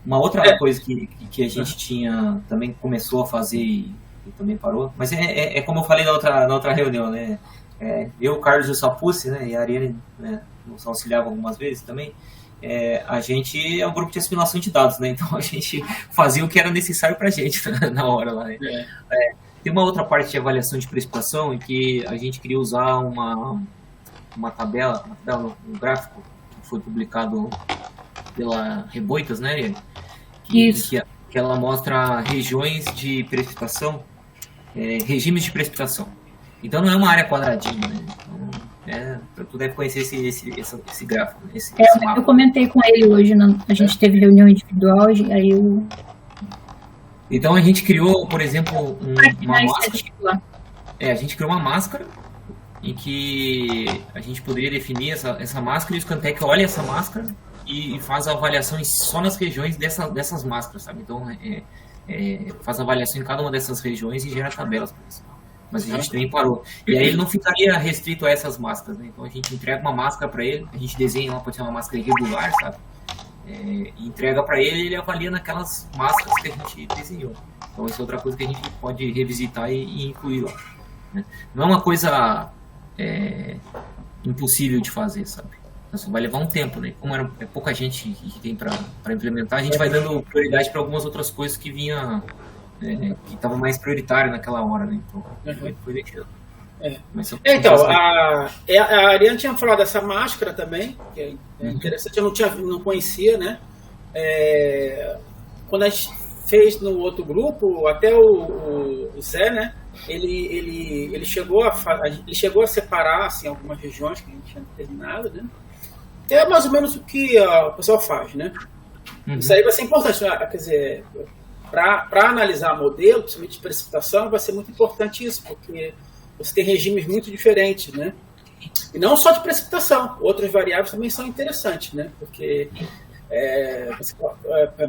Uma outra coisa que a gente também começou a fazer e também parou, mas é como eu falei na outra reunião, né? Eu, o Carlos e o Sapucci, né, e a Ariane, né, nos auxiliava algumas vezes também. A gente é um grupo de assimilação de dados, né? Então a gente fazia o que era necessário para a gente na hora lá. Né? Tem uma outra parte de avaliação de precipitação em que a gente queria usar uma tabela, um gráfico que foi publicado pela Reboitas, né, Ariane? Isso. Que ela mostra regiões de precipitação, regimes de precipitação. Então não é uma área quadradinha, né? Então, tu deve conhecer esse gráfico, né? Esse mapa. Eu comentei com ele hoje, a gente teve reunião individual, aí eu... Então a gente criou, por exemplo, uma máscara. A gente criou uma máscara em que a gente poderia definir essa máscara e o Scantec olha essa máscara e faz a avaliação só nas regiões dessas máscaras, sabe? Então faz a avaliação em cada uma dessas regiões e gera tabelas para isso. Mas a gente também parou. E aí ele não ficaria restrito a essas máscaras, né? Então a gente entrega uma máscara para ele, a gente desenha lá, pode ser uma máscara irregular, sabe? E entrega para ele e ele avalia naquelas máscaras que a gente desenhou. Então isso é outra coisa que a gente pode revisitar e incluir lá. Né? Não é uma coisa impossível de fazer, sabe? Isso vai levar um tempo, né? Como é pouca gente que tem para implementar, a gente vai dando prioridade para algumas outras coisas que vinha... que estava mais prioritário naquela hora, né? Então, foi deixando. Então, a Ariane tinha falado dessa máscara também, que é interessante, eu não conhecia, né? Quando a gente fez no outro grupo, até o Zé, né? Ele chegou a separar assim, algumas regiões que a gente tinha determinado, né? É mais ou menos o que o pessoal faz, né? Isso aí vai ser importante, né? Quer dizer, para analisar modelo, principalmente de precipitação, vai ser muito importante isso, porque você tem regimes muito diferentes, né? E não só de precipitação, outras variáveis também são interessantes, né? Porque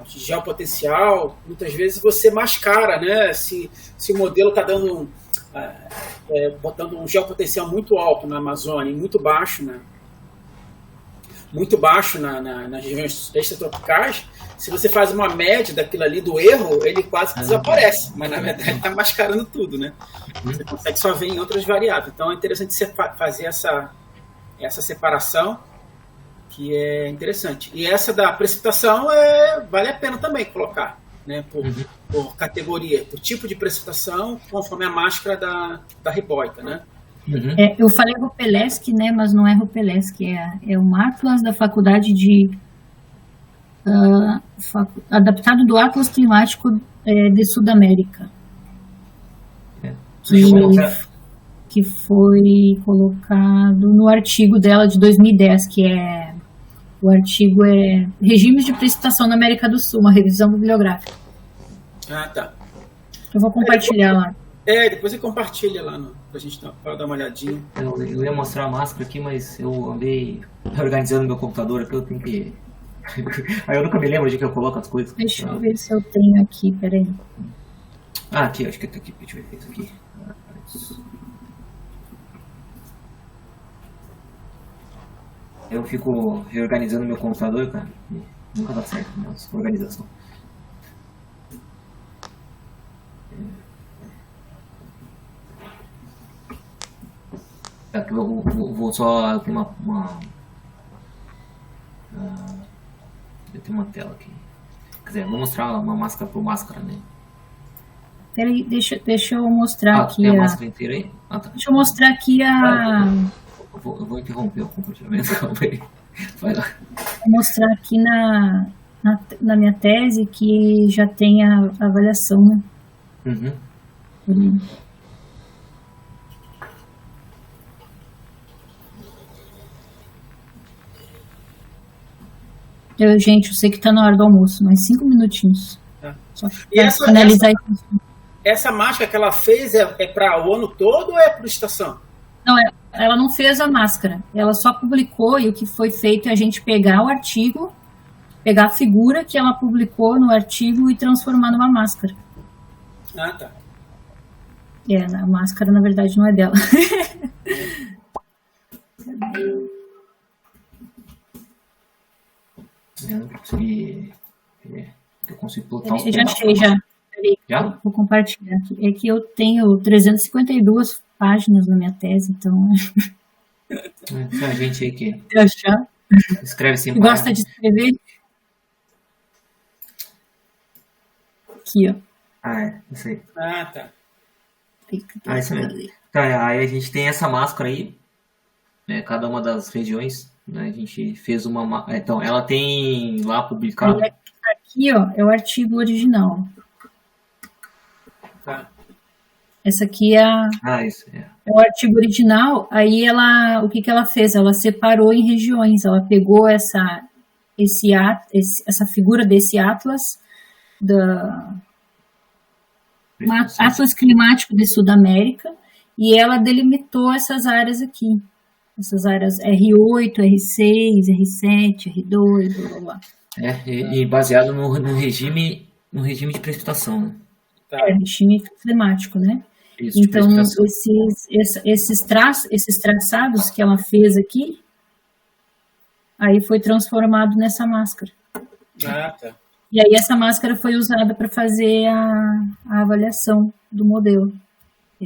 geopotencial, muitas vezes você mascara, né? Se o modelo está dando botando um geopotencial muito alto na Amazônia e muito baixo, né? Muito baixo nas regiões extratropicais, se você faz uma média daquilo ali do erro, ele quase desaparece, mas na verdade está mascarando tudo, né? Você consegue só ver em outras variáveis. Então é interessante você fazer essa separação, que é interessante. E essa da precipitação vale a pena também colocar, né? Por categoria, por tipo de precipitação, conforme a máscara da Reboita, né? Eu falei Rupelesque, né, mas não é Rupelesque, é um Atlas da Faculdade de... adaptado do Atlas Climático de Sudamérica. que foi colocado no artigo dela de 2010, que é o artigo é Regimes de Precipitação na América do Sul, uma revisão bibliográfica. Ah, tá. Eu vou compartilhar lá. Depois você compartilha lá pra gente dar uma olhadinha. Eu ia mostrar a máscara aqui, mas eu andei organizando meu computador aqui, eu tenho que... Aí eu nunca me lembro de que eu coloco as coisas. Deixa eu ver se eu tenho aqui, peraí. Ah, aqui, acho que tá aqui, deixa eu ver isso aqui. Eu fico reorganizando meu computador, cara. Nunca dá certo, nossa organização. Aqui eu vou só... Tem eu tenho uma tela aqui. Quer dizer, eu vou mostrar uma máscara por máscara, né? Peraí, deixa eu mostrar aqui. Tem a máscara inteira aí? Ah, tá. Deixa eu mostrar aqui Eu vou interromper o compartilhamento, calma aí. Vai lá. Vou mostrar aqui na minha tese que já tem a avaliação, né? Uhum. Gente, eu sei que tá na hora do almoço, mais 5 minutinhos. Só E finalizar isso. Essa máscara que ela fez é para o ano todo ou é para a estação? Não, ela não fez a máscara. Ela só publicou, e o que foi feito é a gente pegar o artigo, pegar a figura que ela publicou no artigo e transformar numa máscara. Ah, tá. A máscara, na verdade, não é dela. Eu consigo botar os já achei, já. Já? Vou compartilhar aqui. É que eu tenho 352 páginas na minha tese, então... Tem a gente aí que achar. escreve sem parar. Gosta de escrever? Aqui, ó. Isso aí. Ah, tá. Isso mesmo. Tá, aí a gente tem essa máscara aí, né, cada uma das regiões, né, a gente fez uma... Então, ela tem lá publicado... Aqui, ó, é o artigo original. Tá. Essa aqui é isso é. É o artigo original. Aí o que ela fez? Ela separou em regiões. Ela pegou essa figura desse atlas Atlas Climático de Sudamérica, e ela delimitou essas áreas aqui. Essas áreas R8, R6, R7, R2, blá blá blá. E baseado no regime de precipitação, né? Tá. Regime climático, né? Isso, então, esses traçados que ela fez aqui, aí foi transformado nessa máscara. Ah, tá. E aí essa máscara foi usada para fazer a avaliação do modelo.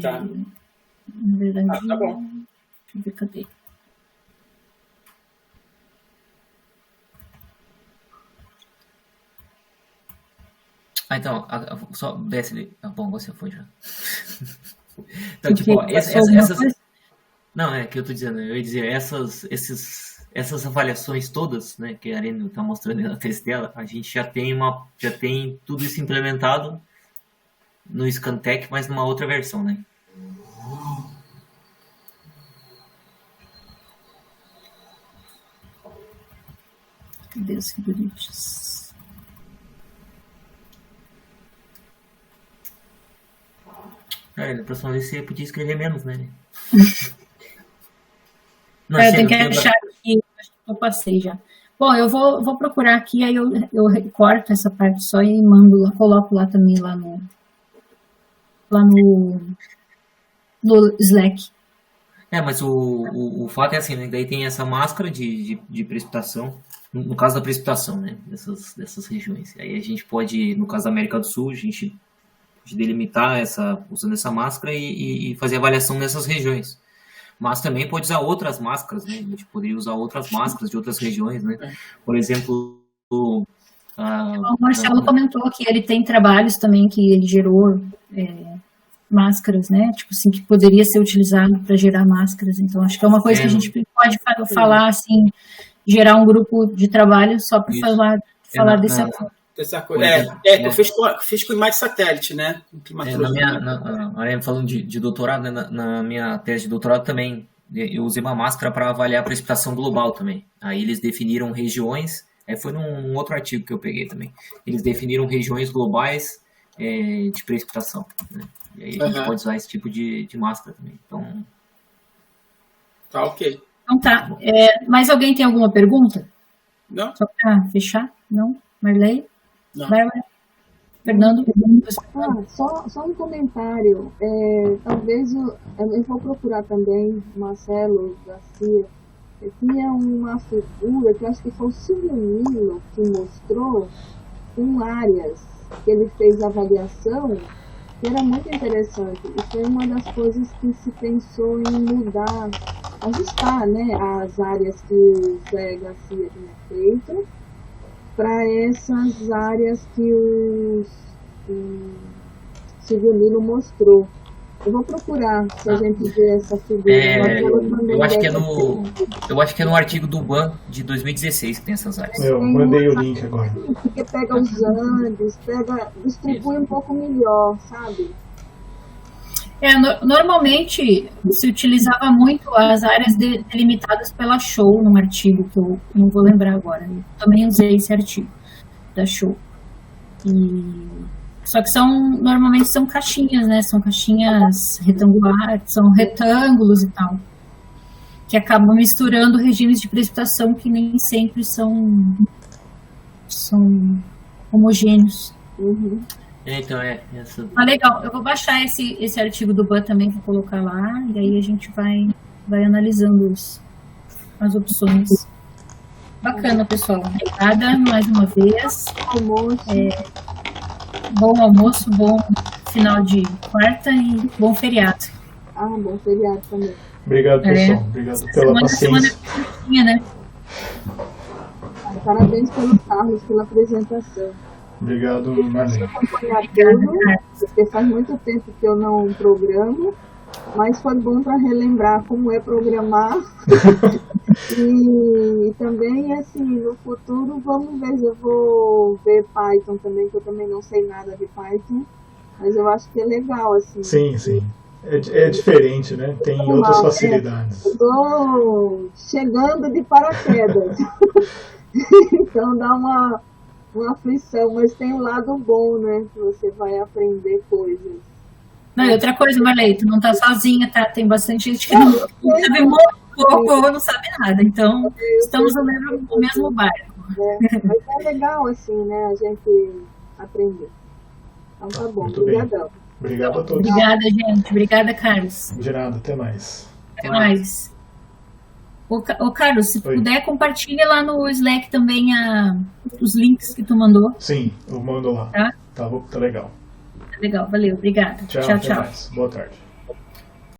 Tá. Na verdade, tá bom. Deixa eu ver, cadê? Então, só desce ali. Bom, você foi já. Então, tipo, essas... Não, que eu tô dizendo, eu ia dizer, essas avaliações todas, né, que a Arena está mostrando na tese dela, a gente já tem tudo isso implementado no Scantec, mas numa outra versão, né? Cadê os figurinos? Na próxima vez você podia escrever menos, né? Não, eu tenho que achar aqui, acho que eu passei já. Bom, eu vou procurar aqui, aí eu recorto essa parte só e mando lá, coloco lá também, lá no Slack. Mas o fato é assim, né? Daí tem essa máscara de precipitação, no caso da precipitação, né? Dessas regiões. Aí a gente pode, no caso da América do Sul, a gente pode delimitar usando essa máscara e fazer avaliação nessas regiões. Mas também pode usar outras máscaras, né? A gente poderia usar outras máscaras de outras regiões, né? Por exemplo... O Marcelo comentou que ele tem trabalhos também que ele gerou máscaras, né? Tipo assim, que poderia ser utilizado para gerar máscaras. Então, acho que é uma coisa que a gente pode falar, assim, gerar um grupo de trabalho só para falar desse assunto. Essa coisa. Eu fiz com imagem satélite, né? Falando de doutorado, né, na minha tese de doutorado também, eu usei uma máscara para avaliar a precipitação global também. Aí eles definiram regiões, foi num outro artigo que eu peguei também. Eles definiram regiões globais de precipitação, né? E aí a gente pode usar esse tipo de máscara também. Então... Tá, ok. Então tá. Mais alguém tem alguma pergunta? Não? Só para fechar? Não? Marley? Não. Bárbara? Fernando? Só um comentário. Talvez eu vou procurar também Marcelo Garcia. Tinha uma figura que eu acho que foi o Silvio Nilo que mostrou com áreas que ele fez avaliação, que era muito interessante. E foi uma das coisas que se pensou em mudar, ajustar, né, as áreas que o Zé Garcia tinha feito para essas áreas que o Silvio Nilo mostrou. Eu vou procurar se a gente vê essa figura. Eu acho que é no artigo do BAN de 2016 que tem essas áreas. Eu mandei o link agora. Porque pega os Andes, distribui um pouco melhor, sabe? Normalmente se utilizava muito as áreas delimitadas pela Show num artigo, que eu não vou lembrar agora. Eu também usei esse artigo da Show. Só que normalmente são caixinhas, né? São caixinhas retangulares, são retângulos e tal, que acabam misturando regimes de precipitação que nem sempre são homogêneos. Uhum. Então legal, eu vou baixar esse artigo do BAN também, vou colocar lá, e aí a gente vai analisando as opções. Bacana, pessoal. Obrigada mais uma vez. Bom almoço, bom final de quarta e bom feriado. Bom feriado também. Obrigado, pessoal. Obrigado pela paciência. Né? Parabéns pelo Carlos, pela apresentação. Obrigado, Marlene. Porque faz muito tempo que eu não programo, mas foi bom para relembrar como é programar. E também, assim, no futuro, vamos ver se eu vou ver Python também, que eu também não sei nada de Python, mas eu acho que é legal, assim. Sim. É diferente, né? Tem outras facilidades. Eu tô chegando de paraquedas. Então dá uma aflição, mas tem um lado bom, né? Que você vai aprender coisas. Não, e outra coisa, Marley, tu não tá sozinha, tá? Tem bastante gente que não sabe muito pouco ou não sabe nada. Então, estamos no mesmo barco. Mas é legal, assim, né? A gente aprender. Então tá bom. Obrigadão. Obrigado a todos. Obrigada, gente. Obrigada, Carlos. De nada, até mais. Até mais. Ô Carlos, se puder, compartilha lá no Slack também os links que tu mandou. Sim, eu mando lá. Tá legal. Tá legal, valeu. Obrigada. Tchau. Mais. Boa tarde.